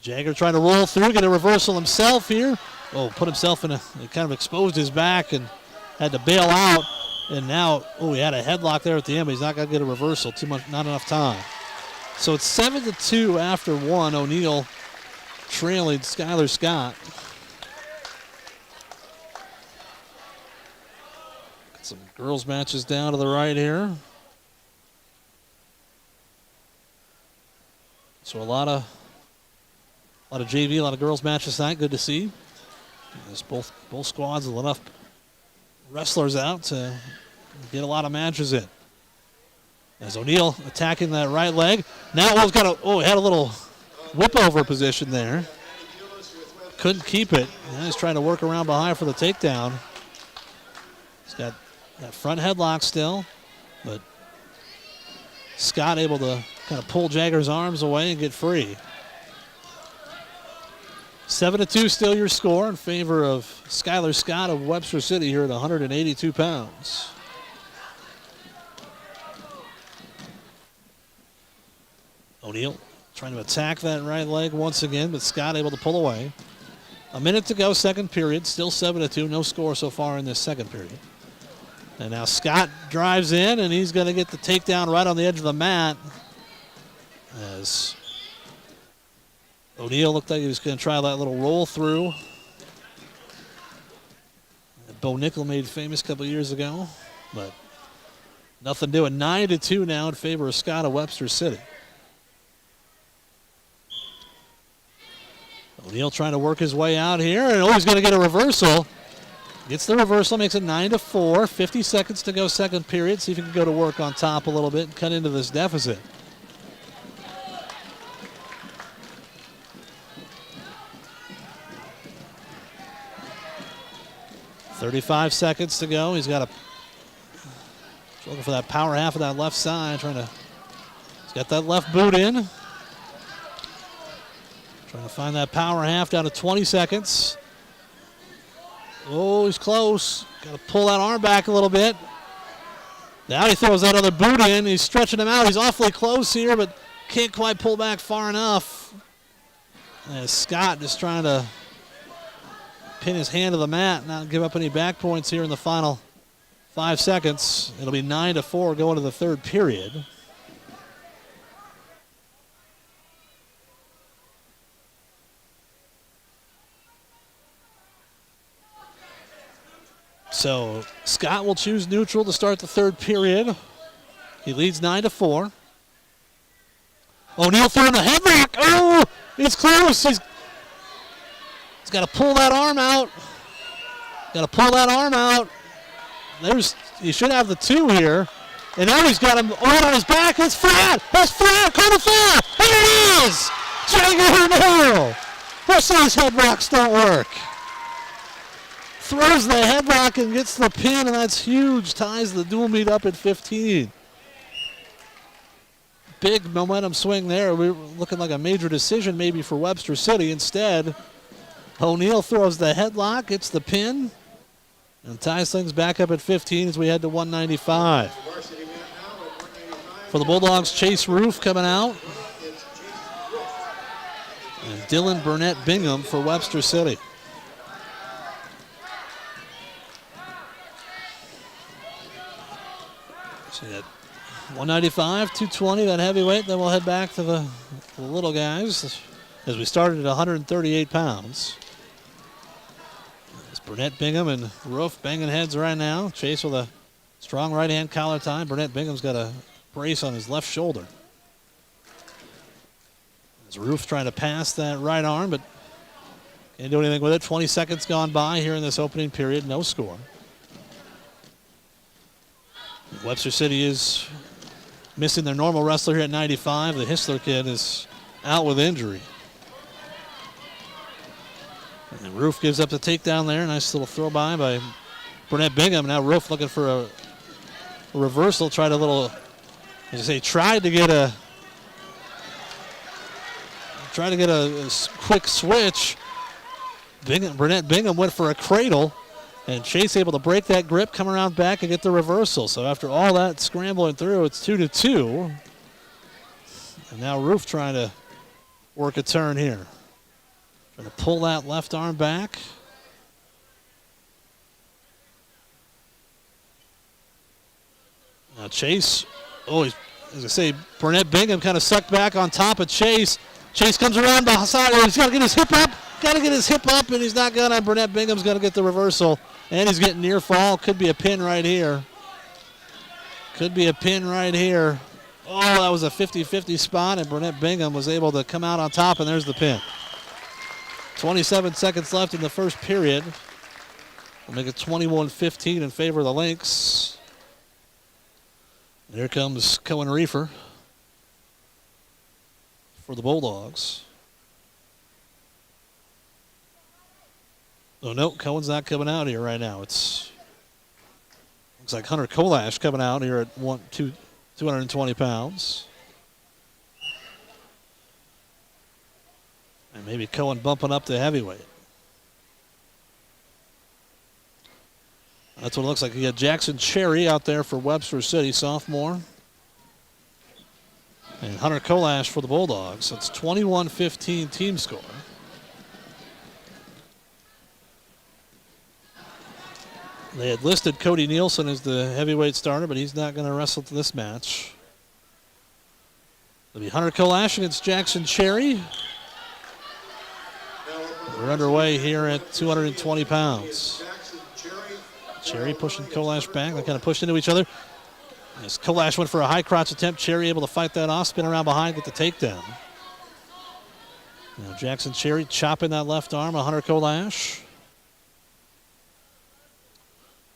Jagger trying to roll through, get a reversal himself here. Oh, put himself in he kind of exposed his back and had to bail out. And now, he had a headlock there at the end, but he's not going to get a reversal. Not enough time. So it's 7-2 after one. O'Neill trailing Skylar Scott. Got some girls matches down to the right here. So a lot of JV, a lot of girls matches tonight. Good to see. There's both squads with enough wrestlers out to get a lot of matches in. As O'Neill attacking that right leg. Now Will's got had a little whip over position there. Couldn't keep it. Now he's trying to work around behind for the takedown. He's got that front headlock still, but Scott able to kind of pull Jagger's arms away and get free. 7-2 still your score in favor of Skylar Scott of Webster City here at 182 pounds. O'Neill trying to attack that right leg once again, but Scott able to pull away. A minute to go, second period. Still 7-2. No score so far in this second period. And now Scott drives in, and he's going to get the takedown right on the edge of the mat. As O'Neill looked like he was going to try that little roll through that Bo Nickel made famous a couple years ago. But nothing doing. 9-2 now in favor of Scott of Webster City. O'Neill trying to work his way out here, and he's going to get a reversal. Gets the reversal, makes it 9-4. 50 seconds to go second period. See if he can go to work on top a little bit and cut into this deficit. .35 seconds to go. He's got looking for that power half of that left side. He's got that left boot in. Trying to find that power half down to 20 seconds. Oh, he's close. Got to pull that arm back a little bit. Now he throws that other boot in. He's stretching him out. He's awfully close here, but can't quite pull back far enough. And Scott just trying to pin his hand to the mat, not give up any back points here in the final 5 seconds. It'll be 9-4 going to the third period. So Scott will choose neutral to start the third period. He leads 9-4. O'Neill throwing a headlock. Oh, it's close. He's got to pull that arm out. You should have the two here. And now he's got him right on his back. That's flat. Call the flat. There it is. Jagger O'Neill. Most of these headlocks don't work. Throws the headlock and gets the pin, and that's huge. Ties the dual meet up at 15. Big momentum swing there. We were looking like a major decision maybe for Webster City. Instead, O'Neill throws the headlock, gets the pin, and ties things back up at 15 as we head to 195. For the Bulldogs, Chase Roof coming out. And Dylan Burnett Bingham for Webster City. So that 195, 220, that heavyweight. Then we'll head back to the little guys as we started at 138 pounds. It's Burnett Bingham and Roof banging heads right now. Chase with a strong right-hand collar tie. Burnett Bingham's got a brace on his left shoulder. As Roof trying to pass that right arm, but can't do anything with it. 20 seconds gone by here in this opening period. No score. Webster City is missing their normal wrestler here at 95. The Histler kid is out with injury. And Roof gives up the takedown there. Nice little throw by Burnett Bingham. Now Roof looking for a reversal. Tried to get a quick switch. Burnett Bingham went for a cradle. And Chase able to break that grip, come around back, and get the reversal. So after all that scrambling through, it's 2-2. And now Roof trying to work a turn here. Trying to pull that left arm back. Now Chase, as I say, Burnett Bingham kind of sucked back on top of Chase. Chase comes around the side. He's got to get his hip up. And he's not going to. Burnett Bingham's going to get the reversal. And he's getting near fall. Could be a pin right here. Oh, that was a 50-50 spot, and Burnett Bingham was able to come out on top, and there's the pin. 27 seconds left in the first period. We'll make it 21-15 in favor of the Lynx. Here comes Cohen Reefer for the Bulldogs. Oh, no, Cohen's not coming out here right now. Looks like Hunter Kolash coming out here at 220 pounds. And maybe Cohen bumping up to heavyweight. That's what it looks like. You got Jackson Cherry out there for Webster City, sophomore. And Hunter Kolash for the Bulldogs. It's 21-15 team score. They had listed Cody Nielsen as the heavyweight starter, but he's not going to wrestle to this match. It'll be Hunter Kolash against Jackson Cherry. We're underway here at 220 pounds. Cherry pushing Kolash back. They kind of pushed into each other. As Kolash went for a high crotch attempt, Cherry able to fight that off, spin around behind, get the takedown. Now Jackson Cherry chopping that left arm of Hunter Kolash.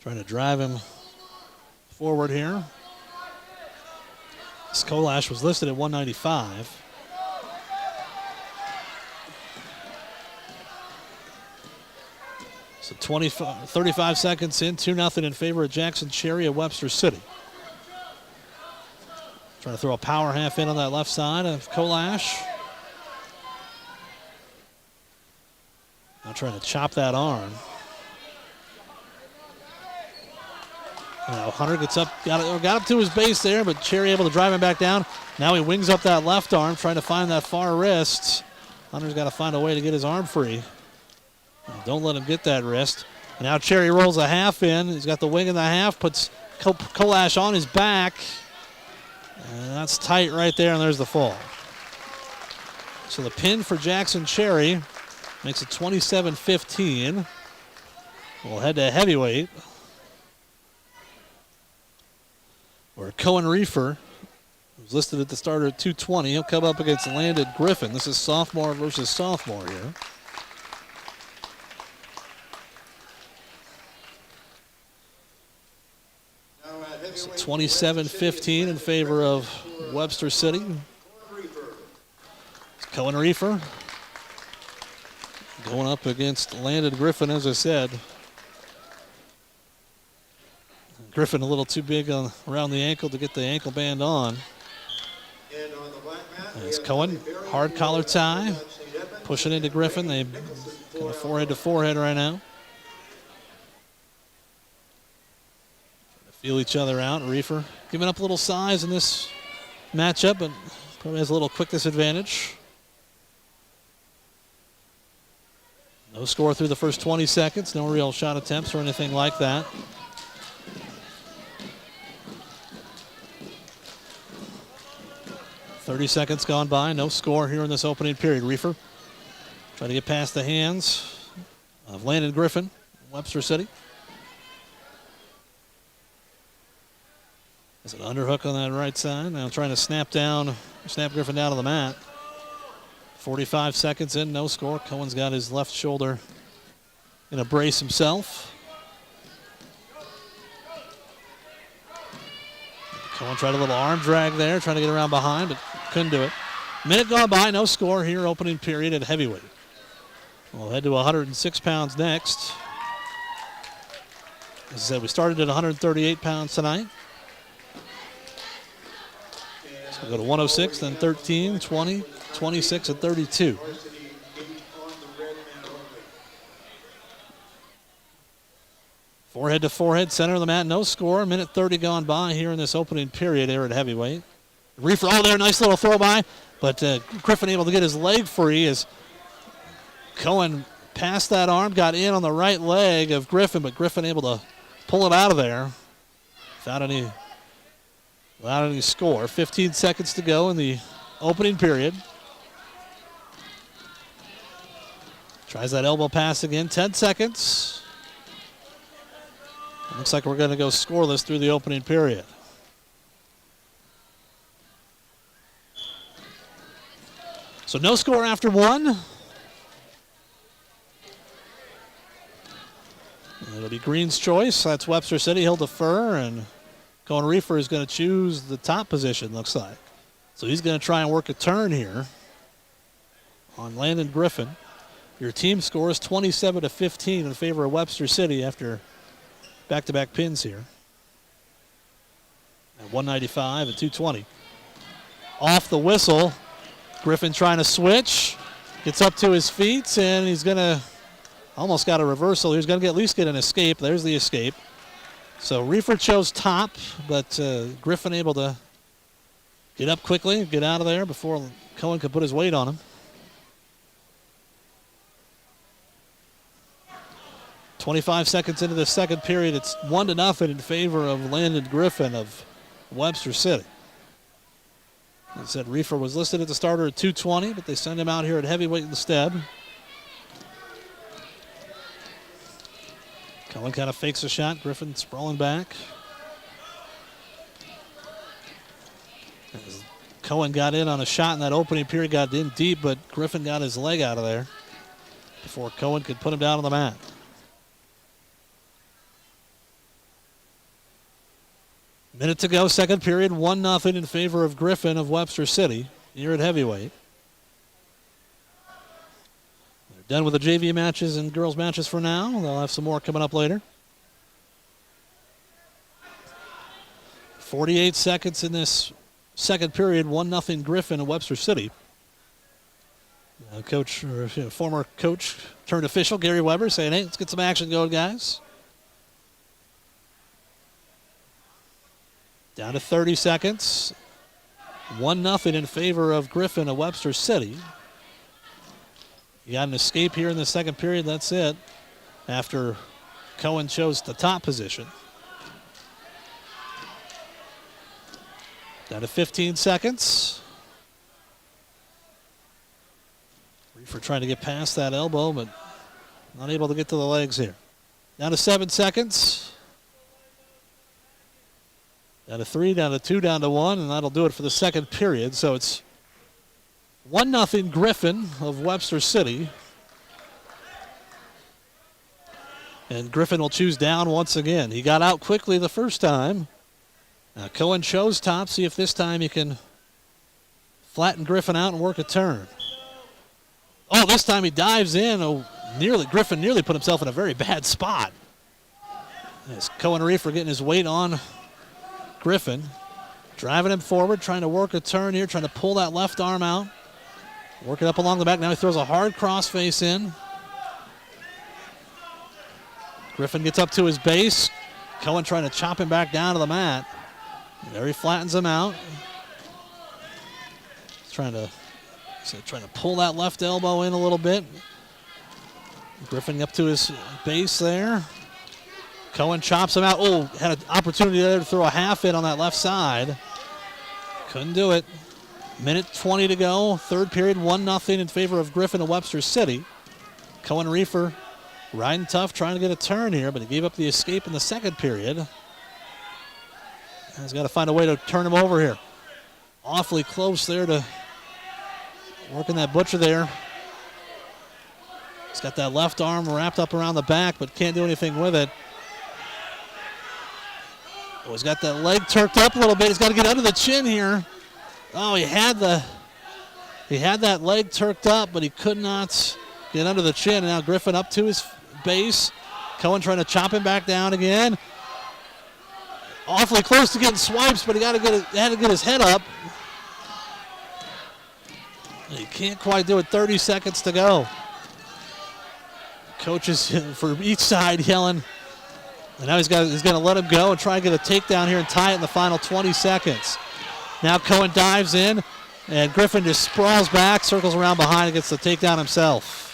Trying to drive him forward here. This Kolash was listed at 195. So 35 seconds in, 2-0 in favor of Jackson Cherry of Webster City. Trying to throw a power half in on that left side of Kolash. Now trying to chop that arm. Now Hunter gets up, got up to his base there, but Cherry able to drive him back down. Now he wings up that left arm, trying to find that far wrist. Hunter's got to find a way to get his arm free. Don't let him get that wrist. And now Cherry rolls a half in. He's got the wing in the half, puts Kolash on his back. And that's tight right there, and there's the fall. So the pin for Jackson Cherry makes it 27-15. We'll head to heavyweight, where Cohen Reefer, who's listed at the starter at 220, he'll come up against Landon Griffin. This is sophomore versus sophomore here. So 27-15 in favor of Webster City. Cohen Reefer going up against Landon Griffin, as I said. Griffin a little too big around the ankle to get the ankle band on. As Cohen, hard collar tie, pushing into Griffin. They kind of forehead to forehead right now. Feel each other out. Reefer giving up a little size in this matchup, but probably has a little quickness advantage. No score through the first 20 seconds. No real shot attempts or anything like that. .30 seconds gone by. No score here in this opening period. Reefer trying to get past the hands of Landon Griffin, Webster City. There's an underhook on that right side. Now trying to snap Griffin down to the mat. 45 seconds in, no score. Cohen's got his left shoulder in a brace himself. Cohen tried a little arm drag there, trying to get around behind, but couldn't do it. Minute gone by, no score here, opening period at heavyweight. We'll head to 106 pounds next. As I said, we started at 138 pounds tonight. So we'll go to 106, then 13, 20, 26, and 32. Forehead to forehead, center of the mat, no score. Minute 30 gone by here in this opening period here at heavyweight. Reefer, oh, there, nice little throw by, but Griffin able to get his leg free as Cohen passed that arm, got in on the right leg of Griffin, but Griffin able to pull it out of there without any score. 15 seconds to go in the opening period. Tries that elbow pass again, 10 seconds. It looks like we're going to go scoreless through the opening period. So no score after one. It'll be Green's choice. That's Webster City. He'll defer, and Cohen Reefer is going to choose the top position, looks like. So he's going to try and work a turn here on Landon Griffin. Your team score is 27-15 in favor of Webster City after back-to-back pins here. At 195 and 220. Off the whistle, Griffin trying to switch. Gets up to his feet, and he's going to almost got a reversal. He's going to at least get an escape. There's the escape. So Reefer chose top, but Griffin able to get up quickly, get out of there before Cohen could put his weight on him. 25 seconds into the second period, it's 1-0 in favor of Landon Griffin of Webster City. As I said, Reefer was listed at the starter at 220, but they send him out here at heavyweight instead. Cohen kind of fakes a shot. Griffin sprawling back. As Cohen got in on a shot in that opening period, got in deep, but Griffin got his leg out of there before Cohen could put him down on the mat. Minute to go, second period, 1-0 in favor of Griffin of Webster City here at heavyweight. They're done with the JV matches and girls matches for now. They'll have some more coming up later. 48 seconds in this second period, 1-0 Griffin of Webster City. Former coach turned official, Gary Weber, saying, hey, let's get some action going, guys. Down to 30 seconds. 1-0 in favor of Griffin of Webster City. You got an escape here in the second period. That's it. After Cohen chose the top position. Down to 15 seconds. Reefer trying to get past that elbow, but not able to get to the legs here. Down to 7 seconds. Down to 3, down to 2, down to 1, and that'll do it for the second period. So it's 1-0 Griffin of Webster City. And Griffin will choose down once again. He got out quickly the first time. Now Cohen chose top. See if this time he can flatten Griffin out and work a turn. Oh, this time he dives in. Oh, Griffin nearly put himself in a very bad spot. As Cohen Reefer getting his weight on Griffin, driving him forward, trying to work a turn here, trying to pull that left arm out. Working up along the back. Now he throws a hard crossface in. Griffin gets up to his base. Cohen trying to chop him back down to the mat. There he flattens him out. He's trying to pull that left elbow in a little bit. Griffin up to his base there. Cohen chops him out. Oh, had an opportunity there to throw a half hit on that left side. Couldn't do it. Minute 20 to go. Third period, 1-0 in favor of Griffin of Webster City. Cohen Reefer riding tough, trying to get a turn here, but he gave up the escape in the second period. He's got to find a way to turn him over here. Awfully close there to working that butcher there. He's got that left arm wrapped up around the back, but can't do anything with it. Oh, he's got that leg turked up a little bit. He's got to get under the chin here. Oh, he had that leg turked up, but he could not get under the chin. And now Griffin up to his base. Cohen trying to chop him back down again. Awfully close to getting swipes, but he had to get his head up. He can't quite do it. 30 seconds to go. Coaches for each side yelling. And now he's going to let him go and try and get a takedown here and tie it in the final 20 seconds. Now Cohen dives in, and Griffin just sprawls back, circles around behind, and gets the takedown himself.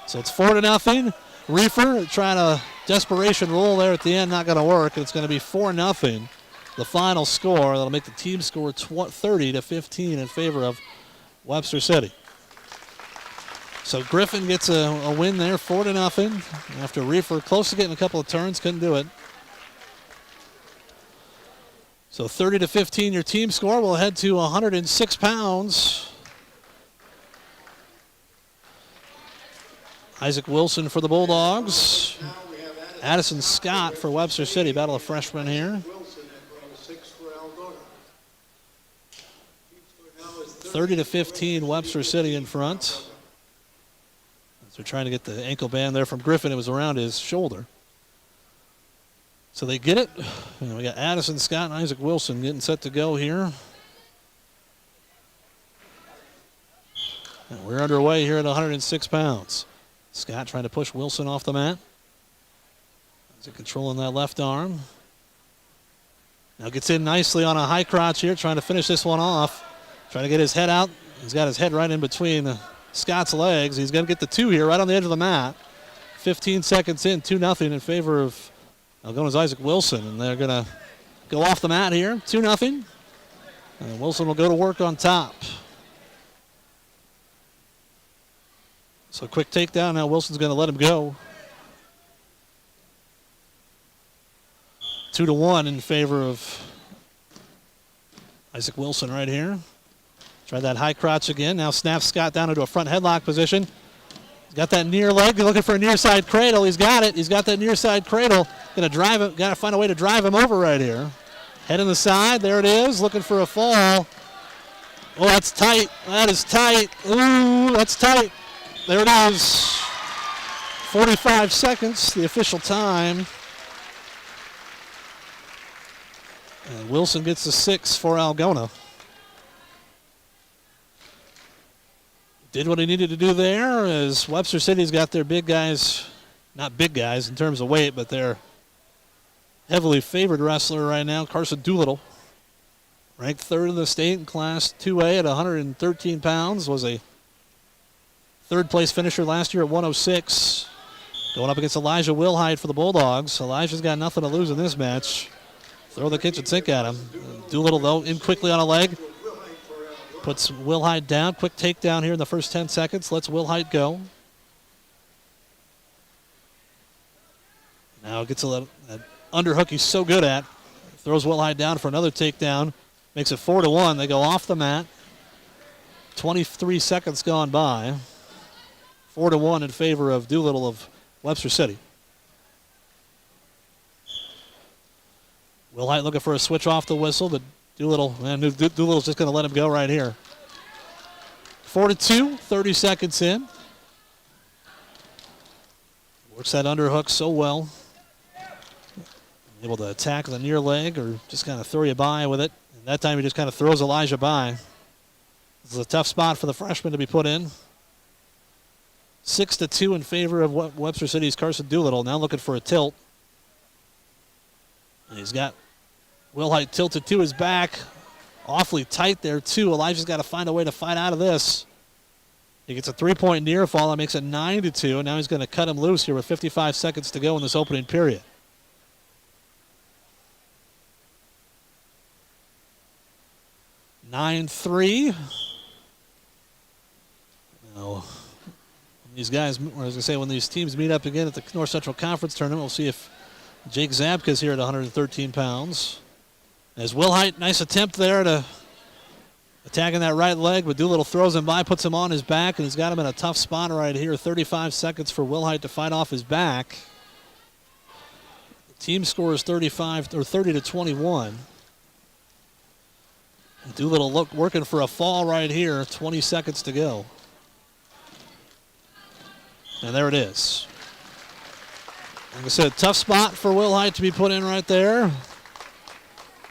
So it's 4-0. Reefer trying a desperation roll there at the end, not going to work, and it's going to be 4-0. The final score that'll make the team score 30-15 in favor of Webster City. So Griffin gets a win there, 4-0, after Reefer close to getting a couple of turns, couldn't do it. So 30-15 your team score. We'll head to 106 pounds. Isaac Wilson for the Bulldogs. Now we have Addison Scott for Webster City. Battle of freshmen here. 30-15, Webster City in front. They're trying to get the ankle band there from Griffin. It was around his shoulder. So they get it. We got Addison Scott and Isaac Wilson getting set to go here. And we're underway here at 106 pounds. Scott trying to push Wilson off the mat. Isaac controlling that left arm. Now gets in nicely on a high crotch here, trying to finish this one off. Trying to get his head out. He's got his head right in between Scott's legs. He's going to get the 2 here right on the edge of the mat. 15 seconds in, 2-0 in favor of Algona's Isaac Wilson. And they're going to go off the mat here, 2-0. And Wilson will go to work on top. So quick takedown. Now Wilson's going to let him go. 2-1 in favor of Isaac Wilson right here. Try that high crotch again. Now snaps Scott down into a front headlock position. He's got that near leg. Looking for a near side cradle. He's got it. He's got that near side cradle. Going to drive him. Got to find a way to drive him over right here. Head in the side. There it is. Looking for a fall. Oh, that's tight. That is tight. Ooh, that's tight. There it is. 45 seconds, the official time. And Wilson gets the 6 for Algona. Did what he needed to do there as Webster City's got their big guys, not big guys in terms of weight, but their heavily favored wrestler right now, Carson Doolittle. Ranked 3rd in the state in Class 2A at 113 pounds. Was a 3rd place finisher last year at 106. Going up against Elijah Wilhide for the Bulldogs. Elijah's got nothing to lose in this match. Throw the kitchen sink at him. Doolittle, though, in quickly on a leg. Puts Wilhide down. Quick takedown here in the first 10 seconds. Lets Wilhide go. Now gets a little underhook he's so good at. Throws Wilhide down for another takedown. Makes it 4-1. They go off the mat. 23 seconds gone by. 4-1 in favor of Doolittle of Webster City. Wilhite looking for a switch off the whistle, but Doolittle's just going to let him go right here. 4-2, 30 seconds in. Works that underhook so well. Able to attack the near leg or just kind of throw you by with it. And that time he just kind of throws Elijah by. This is a tough spot for the freshman to be put in. 6-2 in favor of Webster City's Carson Doolittle. Now looking for a tilt. And he's got Wilhite tilted to his back. Awfully tight there, too. Elijah's got to find a way to fight out of this. He gets a 3-point near fall. That makes it 9-2. And now he's going to cut him loose here with 55 seconds to go in this opening period. (9-3). Now, these guys, as I say, when these teams meet up again at the North Central Conference Tournament, we'll see if Jake Zabka's here at 113 pounds. As Wilhite, nice attempt there to attacking that right leg, but Doolittle throws him by, puts him on his back, and he's got him in a tough spot right here. 35 seconds for Wilhite to fight off his back. The team score is 30-21. Doolittle working for a fall right here. 20 seconds to go. And there it is. Like I said, tough spot for Wilhite to be put in right there.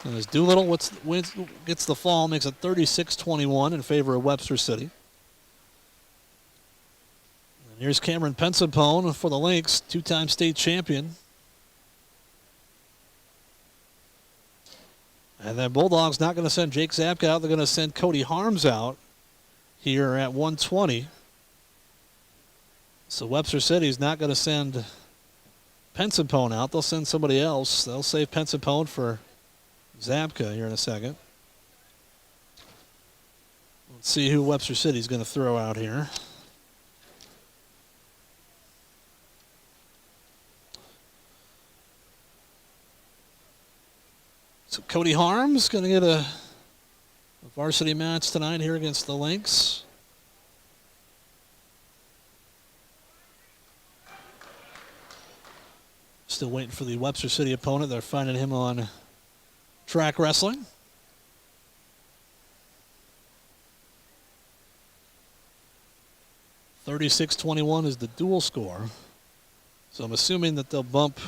And as Doolittle gets the fall, makes it 36-21 in favor of Webster City. And here's Cameron Pensapone for the Lynx, 2-time state champion. And then Bulldogs not going to send Jake Zabka out. They're going to send Cody Harms out here at 120. So Webster City's not going to send Pensapone out. They'll send somebody else. They'll save Pensapone for Zabka here in a second. Let's see who Webster City's going to throw out here. So Cody Harms going to get a varsity match tonight here against the Lynx. Still waiting for the Webster City opponent. They're finding him on track wrestling. (36-21) is the dual score. So I'm assuming that they'll bump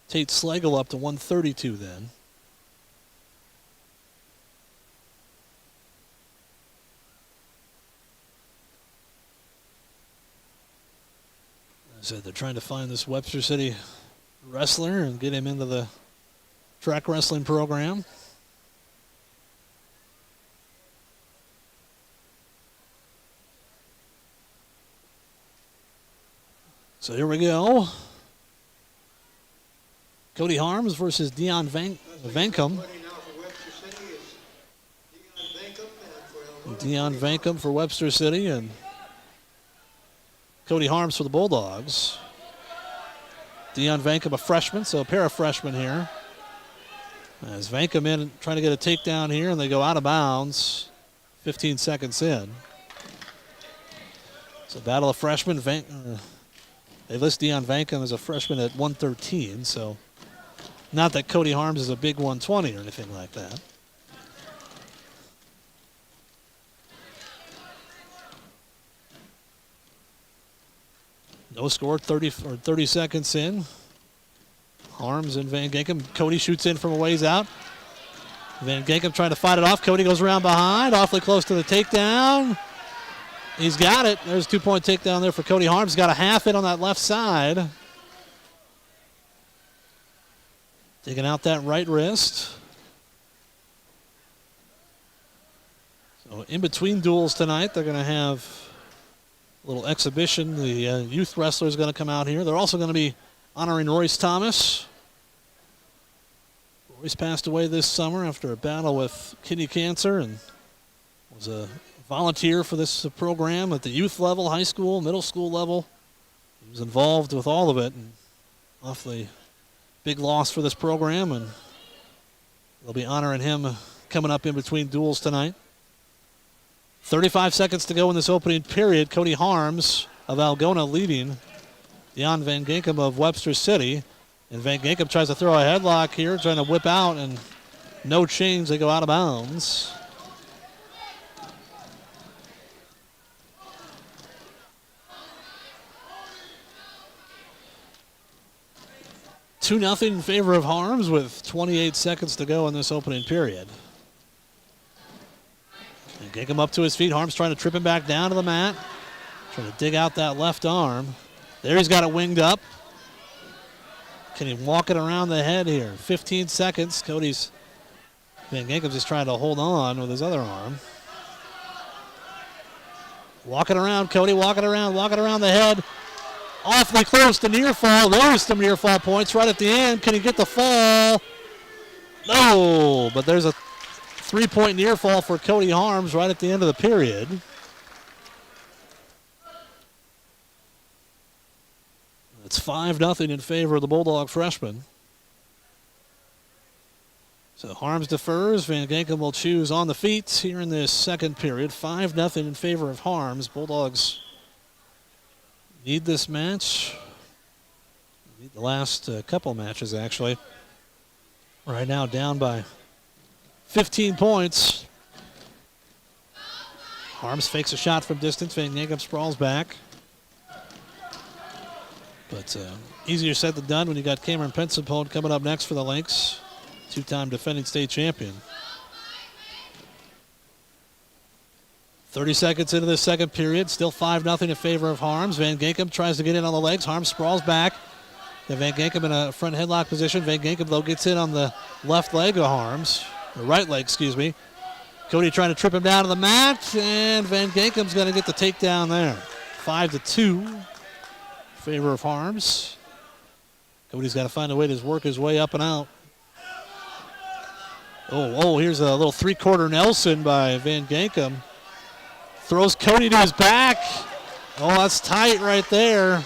Tate Slagle up to 132 then. As I said, they're trying to find this Webster City wrestler and get him into the track wrestling program. So here we go. Cody Harms versus Dion Vankum. Dion Vankum for Webster City and Cody Harms for the Bulldogs. Dion Vankum, a freshman, so a pair of freshmen here. As Vankum in trying to get a takedown here, and they go out of bounds 15 seconds in. So battle of freshmen. They list Dion Vankum as a freshman at 113, so not that Cody Harms is a big 120 or anything like that. No score, 30 seconds in. Harms and Van Ginkel. Cody shoots in from a ways out. Van Ginkel trying to fight it off. Cody goes around behind, awfully close to the takedown. He's got it. There's a 2-point takedown there for Cody Harms. Got a half hit on that left side. Taking out that right wrist. So in between duels tonight, they're going to have a little exhibition. The youth wrestler is going to come out here. They're also going to be honoring Royce Thomas. Royce passed away this summer after a battle with kidney cancer and was a volunteer for this program at the youth level, high school, middle school level. He was involved with all of it, and awfully big loss for this program, and they'll be honoring him coming up in between duels tonight. 35 seconds to go in this opening period. Cody Harms of Algona leading Dion Van Ginkel of Webster City. And Van Ginkel tries to throw a headlock here, trying to whip out, and no change. They go out of bounds. Two 2-0 in favor of Harms with 28 seconds to go in this opening period. And Ginkel up to his feet. Harms trying to trip him back down to the mat. Trying to dig out that left arm. There he's got it winged up. Can he walk it around the head here? 15 seconds. Van Ginkel's just trying to hold on with his other arm. Walking around, Cody, walking around the head. Awfully close to near fall. There's some near fall points right at the end. Can he get the fall? No, but there's a 3-point near fall for Cody Harms right at the end of the period. It's 5-0 in favor of the Bulldog freshman. So Harms defers. Van Ginkel will choose on the feet here in this second period. 5-0 in favor of Harms. Bulldogs need this match. Need the last couple matches, actually. Right now down by 15 points. Harms fakes a shot from distance. Van Ginkel sprawls back. But easier said than done when you got Cameron Pensapone coming up next for the Lynx. Two-time defending state champion. 30 seconds into the second period. Still 5-0 in favor of Harms. Van Ginkel tries to get in on the legs. Harms sprawls back. Then Van Ginkel in a front headlock position. Van Ginkel, though, gets in on the left leg of Harms. Or right leg, excuse me. Cody trying to trip him down to the mat. And Van Ginkel's going to get the takedown there. 5-2. Favor of Harms. Cody's got to find a way to work his way up and out. Oh, here's a little three-quarter Nelson by Van Ginkel. Throws Cody to his back. Oh, that's tight right there.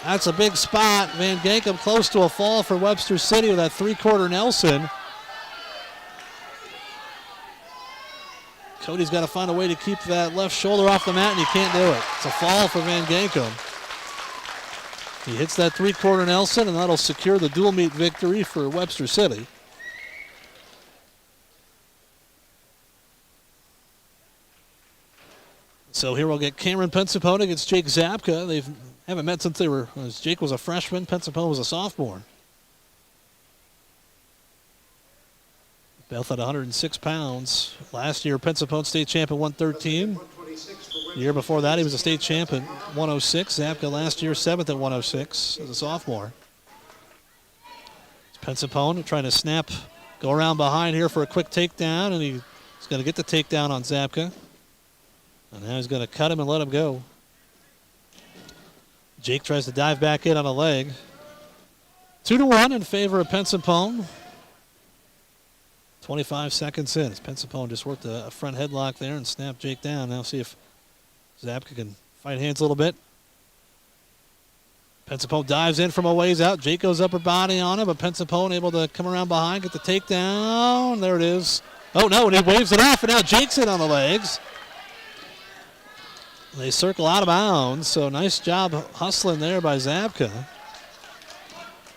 That's a big spot. Van Ginkel close to a fall for Webster City with that three-quarter Nelson. Cody's got to find a way to keep that left shoulder off the mat, and he can't do it. It's a fall for Van Ginkel. He hits that three-quarter Nelson, and that'll secure the dual meet victory for Webster City. So here we'll get Cameron Pensapone against Jake Zapka. They haven't met since Jake was a freshman, Pensapone was a sophomore. Both at 106 pounds. Last year, Pensapone state champ at 113. The year before that, he was a state champ at 106. Zapka last year, 7th at 106 as a sophomore. Pensapone trying to snap, go around behind here for a quick takedown, and he's going to get the takedown on Zapka. And now he's going to cut him and let him go. Jake tries to dive back in on a leg. 2-1 in favor of Pensapone. 25 seconds in. Pensapone just worked a front headlock there and snapped Jake down. Now see if Zapka can fight hands a little bit. Pensapone dives in from a ways out. Jake goes upper body on him, but Pensapone able to come around behind, get the takedown. There it is. Oh no, and he waves it off, and now Jake's in on the legs. They circle out of bounds, so nice job hustling there by Zapka.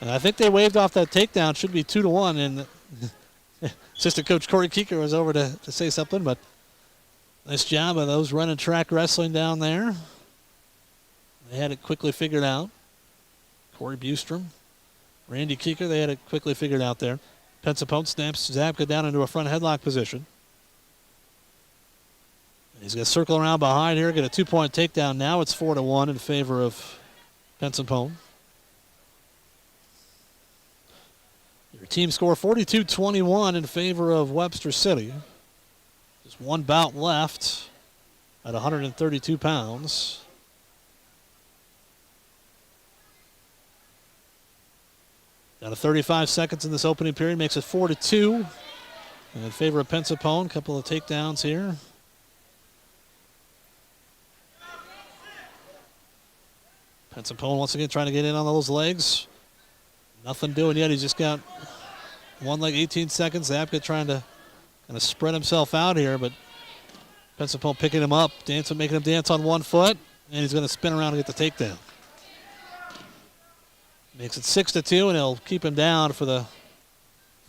And I think they waved off that takedown. Should be 2-1, and assistant coach Corey Keeker was over to say something, but nice job of those running track wrestling down there. They had it quickly figured out. Corey Bustrom, Randy Keeker, they had it quickly figured out there. Pensapone snaps Zapka down into a front headlock position. He's going to circle around behind here, get a 2-point takedown. Now it's 4-1 in favor of Pensapone. Your team score 42-21 in favor of Webster City. Just one bout left at 132 pounds. Down to 35 seconds in this opening period, makes it 4-2 in favor of Pensapone. A couple of takedowns here. Pensapone once again trying to get in on those legs. Nothing doing yet. He's just got one leg, 18 seconds. Zapka trying to kind of spread himself out here, but Pensapone picking him up, making him dance on one foot, and he's going to spin around and get the takedown. Makes it 6-2, and he'll keep him down for the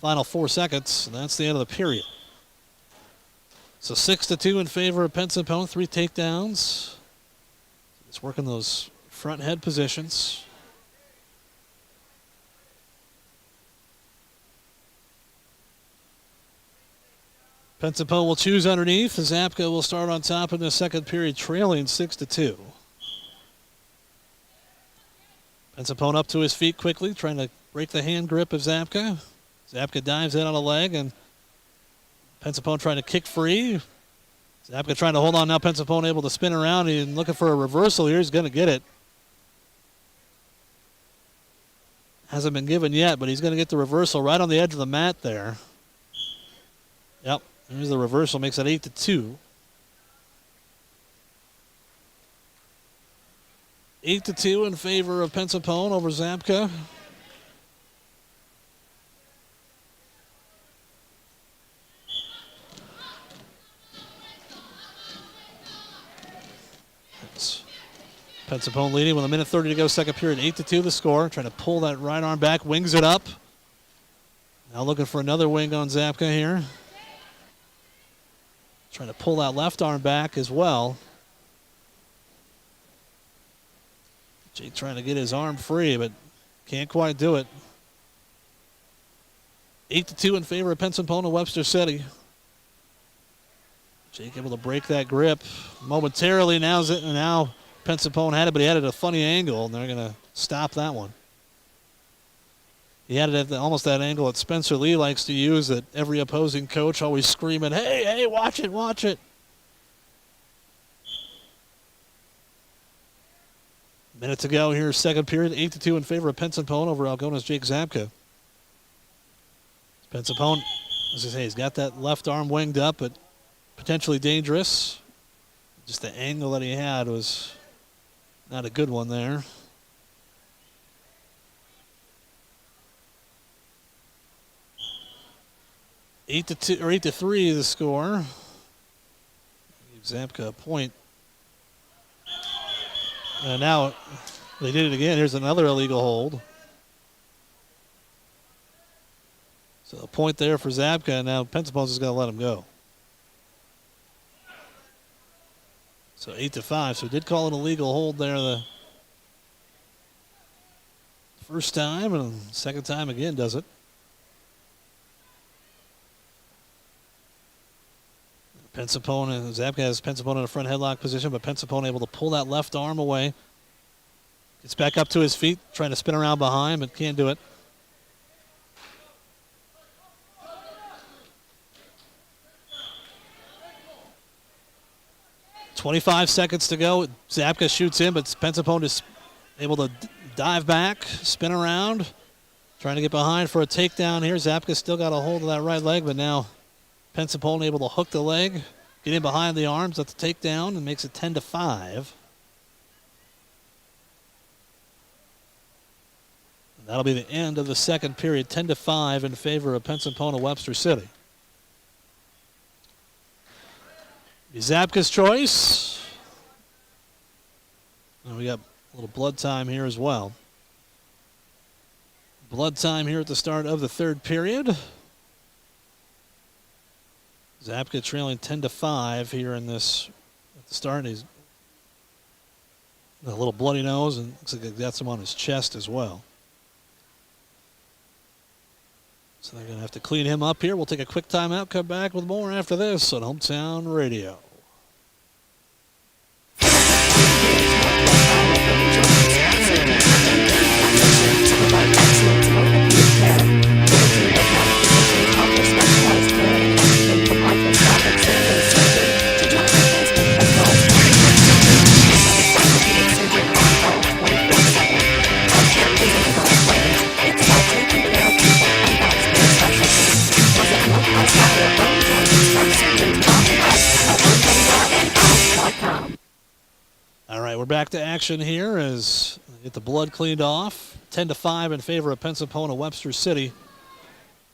final 4 seconds, and that's the end of the period. So 6-2 in favor of Pensapone, 3 takedowns. Just working those front head positions. Pensapone will choose underneath. Zapka will start on top in the second period, trailing 6-2. Pensapone up to his feet quickly, trying to break the hand grip of Zapka. Zapka dives in on a leg, and Pensapone trying to kick free. Zapka trying to hold on now. Pensapone able to spin around and looking for a reversal here. He's going to get it. Hasn't been given yet, but he's going to get the reversal right on the edge of the mat there. Yep, there's the reversal. Makes it 8-2. 8-2 in favor of Pensapone over Zapka. Pensapone leading with 1:30 to go, second period, 8-2 the score. Trying to pull that right arm back, wings it up. Now looking for another wing on Zapka here. Trying to pull that left arm back as well. Jake trying to get his arm free, but can't quite do it. 8-2 in favor of Pensapone and Webster City. Jake able to break that grip momentarily. Now Pensapone had it, but he had it at a funny angle, and they're going to stop that one. He had it at almost that angle that Spencer Lee likes to use, that every opposing coach always screaming, hey, watch it, watch it. Minute to go here, second period, 8-2 in favor of Pensapone over Algona's Jake Zapka. Pensapone, as I say, he's got that left arm winged up, but potentially dangerous. Just the angle that he had was not a good one there. Eight to 3 the score. Give Zapka a point. And now They did it again. Here's another illegal hold. So a point there for Zabka, and now Pensapone's is going to let him go. So 8-5. So did call it a legal hold there the first time, and second time again does it. Pensapone, Zabka has Pensapone in a front headlock position, but Pensapone able to pull that left arm away. Gets back up to his feet, trying to spin around behind, but can't do it. .25 seconds to go. Zabka shoots in, but Pensapone is able to dive back, spin around, trying to get behind for a takedown here. Zabka still got a hold of that right leg, but now Pensapone able to hook the leg, get in behind the arms at the takedown, and makes it 10-5. That'll be the end of the second period, 10-5 in favor of Pensapone Webster City. Zabka's choice. And we got a little blood time here as well. Blood time here at the start of the third period. Zabka trailing 10-5 here in this at the start. He's got a little bloody nose, and looks like he's got some on his chest as well. So they're going to have to clean him up here. We'll take a quick timeout, come back with more after this on Hometown Radio. All right, we're back to action here as we get the blood cleaned off. 10-5 in favor of Pensapone Webster City.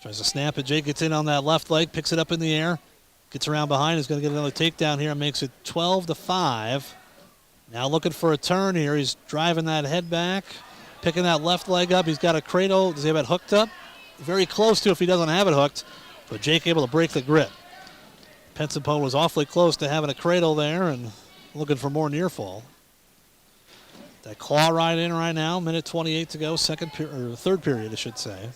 Tries to snap it. Jake gets in on that left leg, picks it up in the air, gets around behind. He's going to get another takedown here and makes it 12-5. Now looking for a turn here. He's driving that head back, picking that left leg up. He's got a cradle. Does he have it hooked up? Very close to if he doesn't have it hooked, but Jake able to break the grip. Pensapone was awfully close to having a cradle there and looking for more near fall. That claw right in right now, minute 28 to go, third period, I should say.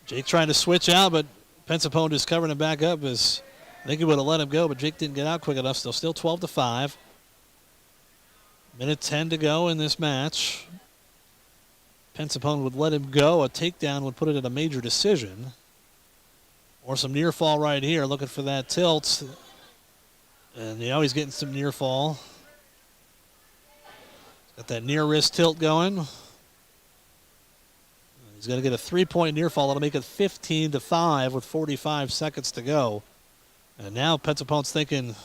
Jake trying to switch out, but Pensapone just covering him back up. As I think he would have let him go, but Jake didn't get out quick enough. Still 12-5. Minute 10 to go in this match. Pensapone would let him go. A takedown would put it at a major decision. Or some near fall right here, looking for that tilt. And he's getting some near fall. Got that near wrist tilt going. He's going to get a 3-point near fall. That'll make it 15-5 with 45 seconds to go. And now Pensapone's thinking, if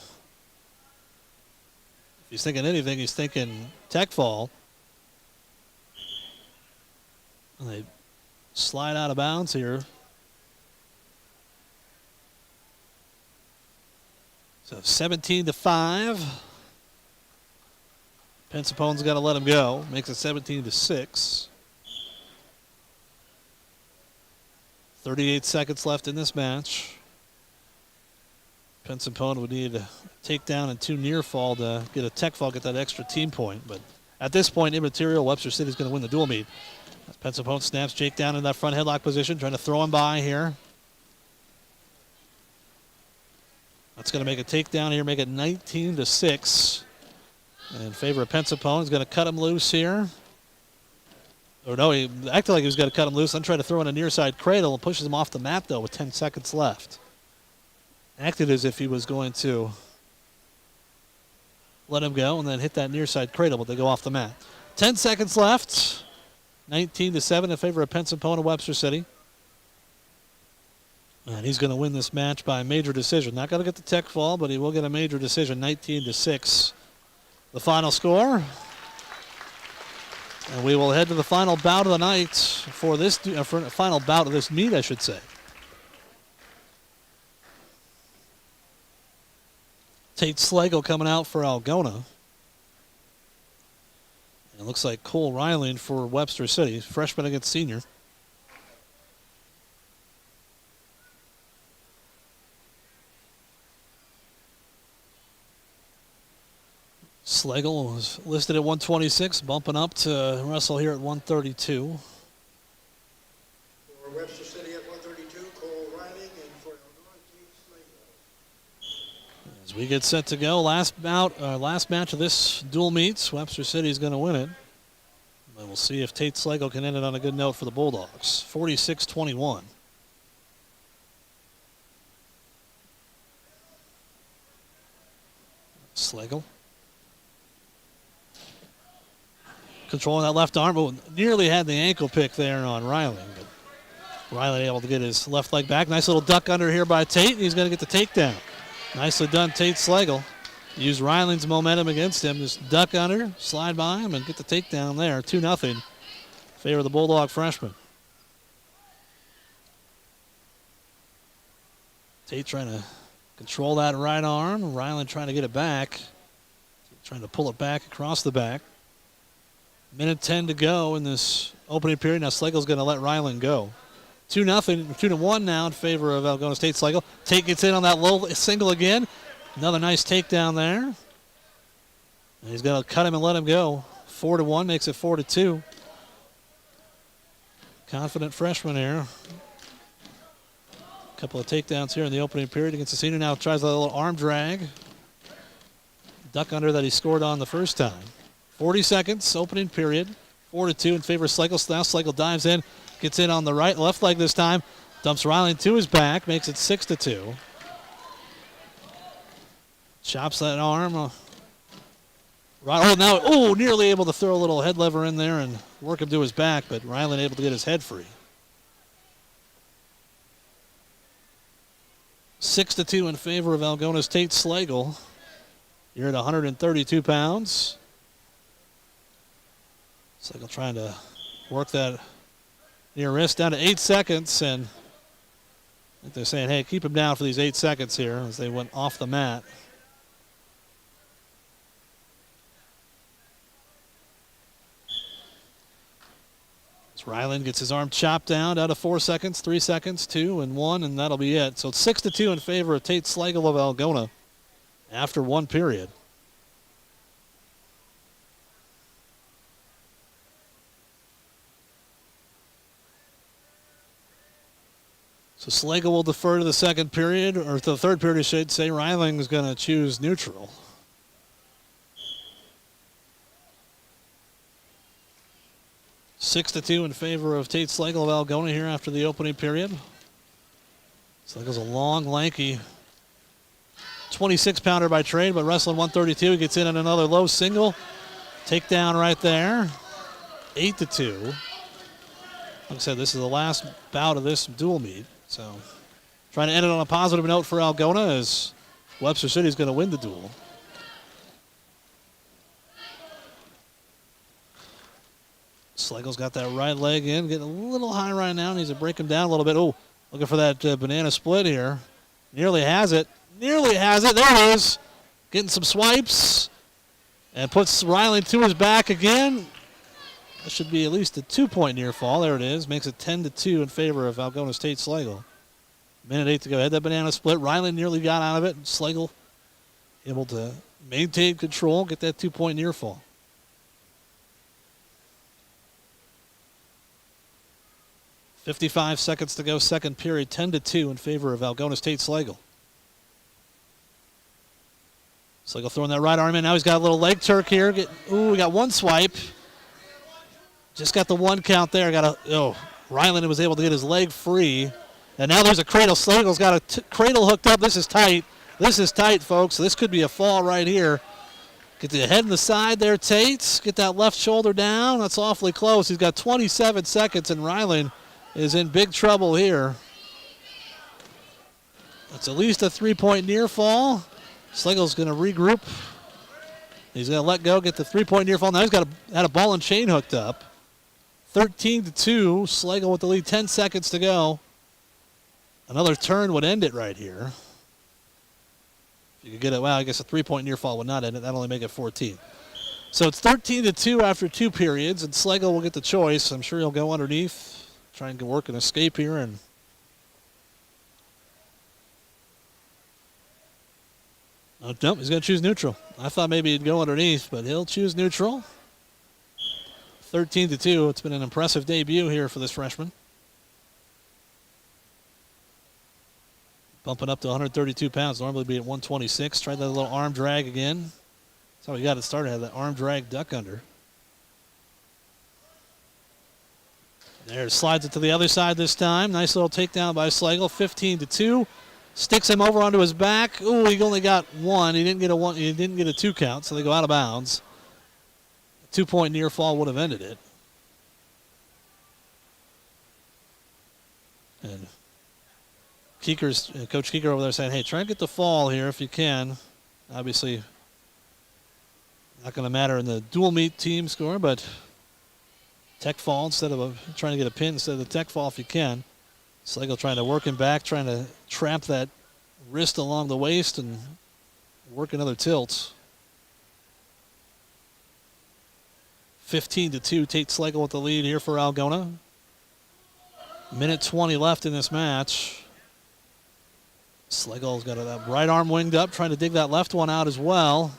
he's thinking anything, he's thinking tech fall. And they slide out of bounds here. So 17-5. Pensapone's got to let him go. Makes it 17-6. 38 seconds left in this match. Pensapone would need a takedown and 2 near fall to get a tech fall, get that extra team point. But at this point, immaterial. Webster City's going to win the dual meet. Pensapone snaps Jake down in that front headlock position, trying to throw him by here. That's going to make a takedown here, make it 19-6 in favor of Pensapone. He's going to cut him loose here. Or no, he acted like he was going to cut him loose. Then tried to throw in a near side cradle and pushes him off the mat, though, with 10 seconds left. Acted as if he was going to let him go and then hit that near side cradle, but they go off the mat. 10 seconds left. 19-7 in favor of Pensapone Webster City. And he's going to win this match by a major decision. Not going to get the tech fall, but he will get a major decision, 19-6. The final score. And we will head to the final bout of the night for this final bout of this meet, I should say. Tate Slagle coming out for Algona. And it looks like Cole Ryland for Webster City, freshman against senior. Slagle was listed at 126, bumping up to wrestle here at 132. For Webster City at 132, Cole Riley, and for Algona, Tate Slagle. As we get set to go, last match of this dual meets, Webster City is going to win it. And we'll see if Tate Slagle can end it on a good note for the Bulldogs. 46-21. Slagle. Controlling that left arm, but nearly had the ankle pick there on Riley. But Riley able to get his left leg back. Nice little duck under here by Tate, and he's going to get the takedown. Nicely done, Tate Slagle. Use Ryland's momentum against him. Just duck under, slide by him, and get the takedown there. 2-0. Favor of the Bulldog freshman. Tate trying to control that right arm. Ryland trying to get it back. Trying to pull it back across the back. Minute 10 to go in this opening period. Now Slagle's going to let Ryland go. 2-0, 2-1 now in favor of Algona State Slagle. Tate gets in on that low single again. Another nice takedown there. And he's going to cut him and let him go. 4-1 makes it 4-2. Confident freshman here. A couple of takedowns here in the opening period against the senior. Now tries a little arm drag. Duck under that he scored on the first time. 40 seconds, opening period. 4-2 in favor of Slagle. Now Slagle dives in, gets in on the right, left leg this time. Dumps Riley to his back, makes it 6-2. Chops that arm. Nearly able to throw a little head lever in there and work him to his back, but Ryland able to get his head free. 6-2 in favor of Algona's Tate Slagle. You're at 132 pounds. Slagle trying to work that near wrist down to 8 seconds, and I think they're saying, hey, keep him down for these 8 seconds here as they went off the mat. As Ryland gets his arm chopped down to 4 seconds, 3 seconds, 2 and 1, and that'll be it. So it's 6-2 in favor of Tate Slagle of Algona after one period. So Slagle will defer to the second period, or to the third period, I should say. Ryling is going to choose neutral. 6-2 in favor of Tate Slagle of Algona here after the opening period. Slagle's a long, lanky 26-pounder by trade, but wrestling 132. He gets in on another low single. Takedown right there. 8-2. Like I said, this is the last bout of this dual meet. So trying to end it on a positive note for Algona as Webster City is going to win the duel. Slagle's got that right leg in, getting a little high right now. Needs to break him down a little bit. Oh, looking for that banana split here. Nearly has it. Nearly has it. There it is. Getting some swipes. And puts Riley to his back again. That should be at least a 2-point near fall. There it is. Makes it 10-2 in favor of Algona State Slagle. Minute 8 to go. Had that banana split. Riley nearly got out of it. And Slagle able to maintain control, get that 2-point near fall. .55 seconds to go, second period, 10-2 in favor of Algona State Slagle. Slagle throwing that right arm in. Now he's got a little leg turk here. We got one swipe. Just got the one count there. Ryland was able to get his leg free. And now there's a cradle. Slagle's got a cradle hooked up. This is tight. This is tight, folks. This could be a fall right here. Get the head and the side there, Tate. Get that left shoulder down. That's awfully close. He's got 27 seconds, and Ryland is in big trouble here. That's at least a 3-point near fall. Slagle's going to regroup. He's going to let go, get the 3-point near fall. Now he's had a ball and chain hooked up. 13-2. Slagle with the lead. 10 seconds to go. Another turn would end it right here. You could get it. Well, I guess a 3-point near fall would not end it. That'll only make it 14. So it's 13-2 after 2 periods, and Schlegel will get the choice. I'm sure he'll go underneath, try and work an escape here. And nope, he's going to choose neutral. I thought maybe he'd go underneath, but he'll choose neutral. 13-2. It's been an impressive debut here for this freshman. Bumping up to 132 pounds. Normally be at 126. Tried that little arm drag again. That's how he got it started. Had that arm drag duck under. There, slides it to the other side this time. Nice little takedown by Schlegel. 15-2. Sticks him over onto his back. Ooh, he only got one. He didn't get a one. He didn't get a 2 count, so they go out of bounds. A 2-point near fall would have ended it. And Coach Keeker over there saying, hey, try and get the fall here if you can. Obviously, not going to matter in the dual meet team score, but tech fall instead of trying to get a pin instead of the tech fall if you can. Schlegel trying to work him back, trying to trap that wrist along the waist and work another tilt. 15-2, Tate Schlegel with the lead here for Algona. Minute 20 left in this match. Schlegel's got that right arm winged up, trying to dig that left one out as well.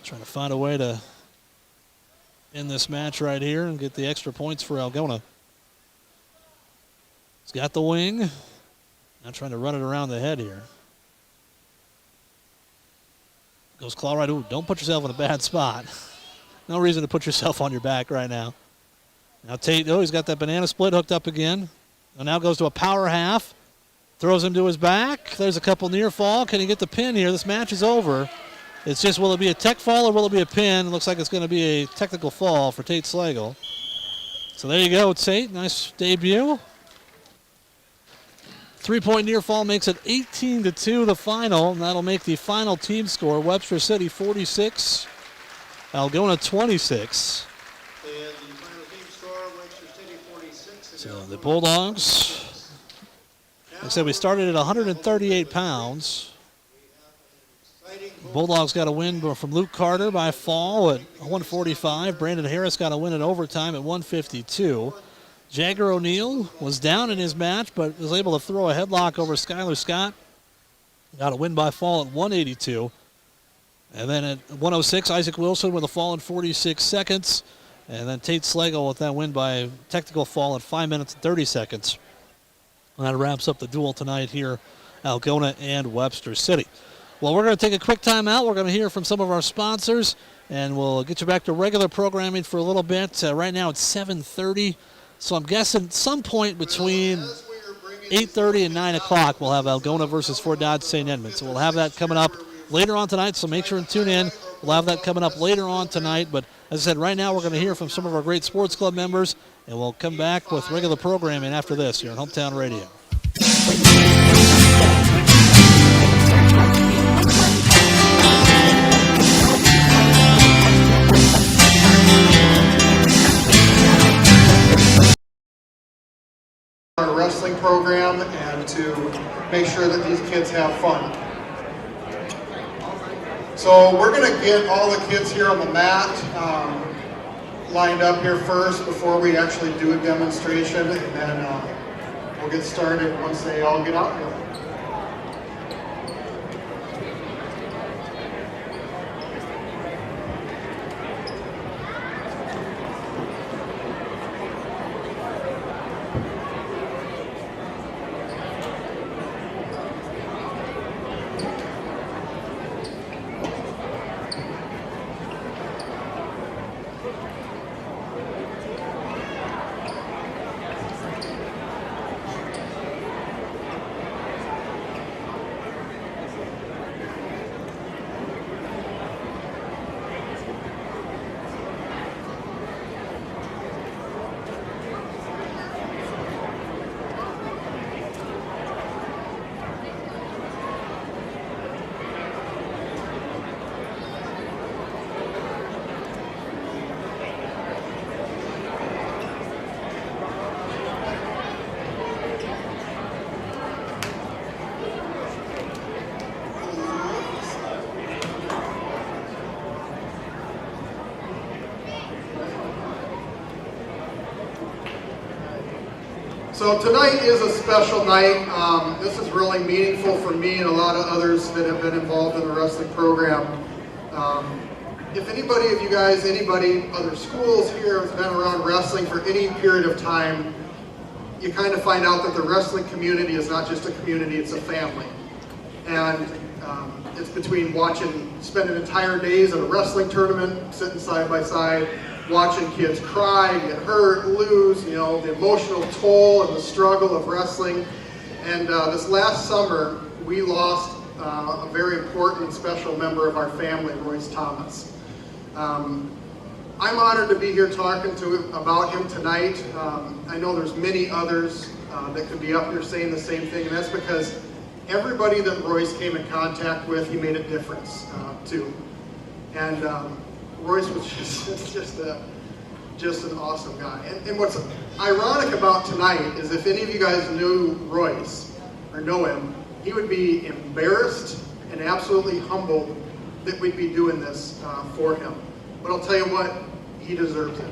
Trying to find a way to end this match right here and get the extra points for Algona. He's got the wing. Now trying to run it around the head here. Goes claw right. Ooh, don't put yourself in a bad spot. No reason to put yourself on your back right now. Now Tate, he's got that banana split hooked up again. And now goes to a power half. Throws him to his back. There's a couple near fall. Can he get the pin here? This match is over. It's just, will it be a tech fall or will it be a pin? It looks like it's going to be a technical fall for Tate Schlegel. So there you go, Tate. Nice debut. 3-point near fall makes it 18-2 the final. And that'll make the final team score Webster City 46, Algona 26. And the final team score, Webster City 46. So the Bulldogs, like I said, we started at 138 pounds. Bulldogs got a win from Luke Carter by fall at 145. Brandon Harris got a win in overtime at 152. Jagger O'Neill was down in his match, but was able to throw a headlock over Skylar Scott. Got a win by fall at 182. And then at 106, Isaac Wilson with a fall in 46 seconds. And then Tate Schlegel with that win by technical fall at 5 minutes and 30 seconds. And that wraps up the duel tonight here, Algona and Webster City. Well, we're going to take a quick time out. We're going to hear from some of our sponsors, and we'll get you back to regular programming for a little bit. Right now it's 7:30, so I'm guessing some point between 8:30 and 9 o'clock we'll have Algona versus Fort Dodge St. Edmunds. So we'll have that coming up later on tonight, so make sure and tune in. We'll have that coming up later on tonight, but as I said, right now we're going to hear from some of our great sports club members, and we'll come back with regular programming after this here on Hometown Radio. Our wrestling program and to make sure that these kids have fun. So we're going to get all the kids here on the mat lined up here first before we actually do a demonstration, and then we'll get started once they all get out here. So tonight is a special night. This is really meaningful for me and a lot of others that have been involved in the wrestling program. If anybody of you guys, anybody, other schools here has been around wrestling for any period of time, you kind of find out that the wrestling community is not just a community, it's a family. And it's between spending entire days at a wrestling tournament, sitting side by side, watching kids cry, get hurt, lose, the emotional toll and the struggle of wrestling. And this last summer, we lost a very important and special member of our family, Royce Thomas. I'm honored to be here talking about him tonight. I know there's many others that could be up here saying the same thing, and that's because everybody that Royce came in contact with, he made a difference to. And Royce was just an awesome guy. And what's ironic about tonight is if any of you guys knew Royce or know him, he would be embarrassed and absolutely humbled that we'd be doing this for him. But I'll tell you what, he deserves it.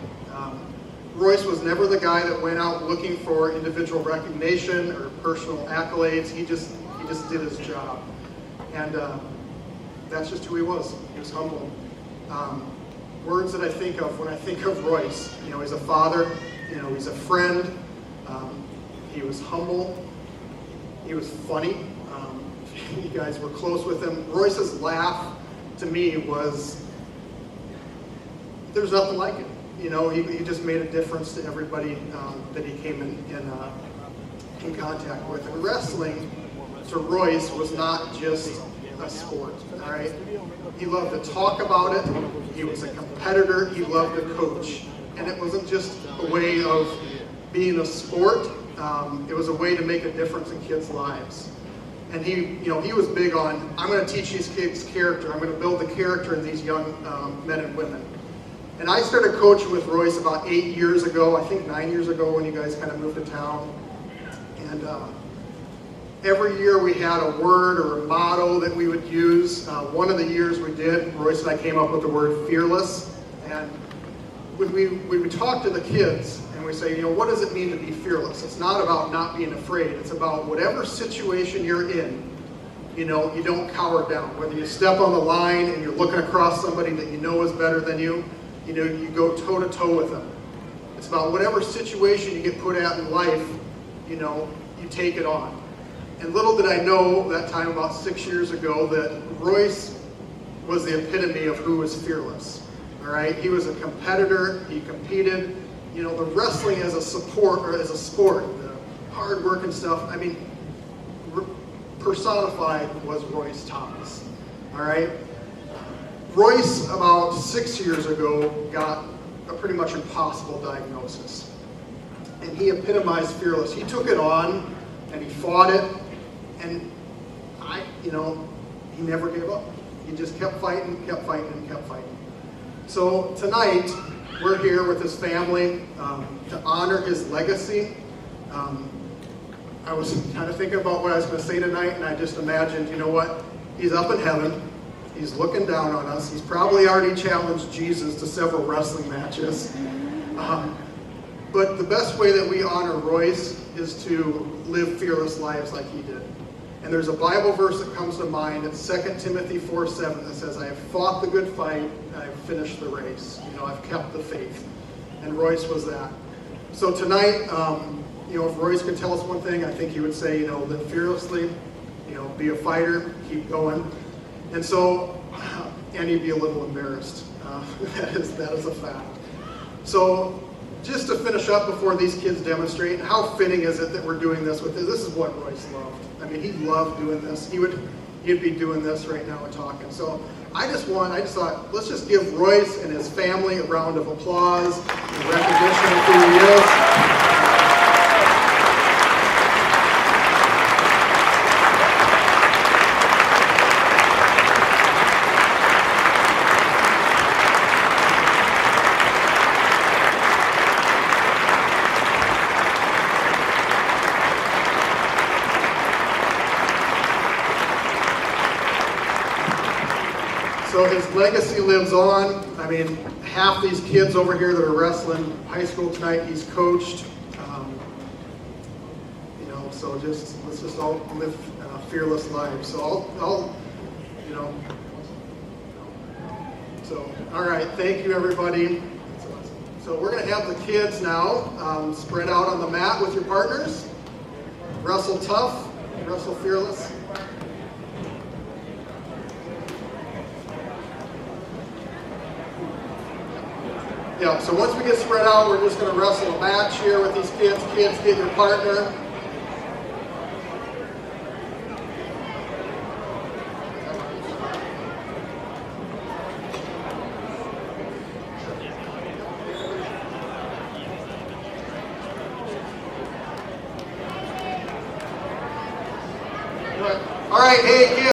Royce was never the guy that went out looking for individual recognition or personal accolades. He just did his job. And that's just who he was. He was humble. Words that I think of when I think of Royce, he's a father, he's a friend, he was humble, he was funny. You guys were close with him. Royce's laugh to me was, there's nothing like it. He just made a difference to everybody that he came in contact with. And wrestling to Royce was not just a sport, all right? He loved to talk about it. He was a competitor. He loved to coach. And it wasn't just a way of being a sport. It was a way to make a difference in kids' lives. And he was big on, I'm going to teach these kids character. I'm going to build the character in these young men and women. And I started coaching with Royce about 8 years ago, I think 9 years ago when you guys kind of moved to town. And every year we had a word or a motto that we would use. One of the years we did, Royce and I came up with the word fearless. And when we would talk to the kids and we say, what does it mean to be fearless? It's not about not being afraid. It's about whatever situation you're in, you don't cower down. Whether you step on the line and you're looking across somebody that you know is better than you, you go toe-to-toe with them. It's about whatever situation you get put at in life, you take it on. And little did I know that time, about 6 years ago, that Royce was the epitome of who was fearless. All right, he was a competitor. He competed. The wrestling as a sport, the hard work and stuff. I mean, personified was Royce Thomas. All right. Royce, about 6 years ago, got a pretty much impossible diagnosis. And he epitomized fearless. He took it on, and he fought it, and he never gave up. He just kept fighting, and kept fighting. So tonight, we're here with his family to honor his legacy. I was kind of thinking about what I was going to say tonight, and I just imagined, he's up in heaven. He's looking down on us. He's probably already challenged Jesus to several wrestling matches. But the best way that we honor Royce is to live fearless lives like he did. And there's a Bible verse that comes to mind. It's 2 Timothy 4:7 that says, I have fought the good fight, and I've finished the race. I've kept the faith. And Royce was that. So tonight, if Royce could tell us one thing, I think he would say, live fearlessly, be a fighter, keep going. And so, and he'd be a little embarrassed. That is a fact. So, just to finish up before these kids demonstrate, how fitting is it that we're doing this with this? This is what Royce loved. I mean, he loved doing this. He'd be doing this right now and talking. So, I just thought, let's just give Royce and his family a round of applause and recognition of who he is. So his legacy lives on. I mean, half these kids over here that are wrestling high school tonight, he's coached. So let's just all live fearless lives. So I'll so all right, thank you everybody. So we're going to have the kids now spread out on the mat with your partners. Wrestle tough, wrestle fearless. Yeah, so once we get spread out, we're just going to wrestle a match here with these kids. Kids, get your partner. All right, hey kids.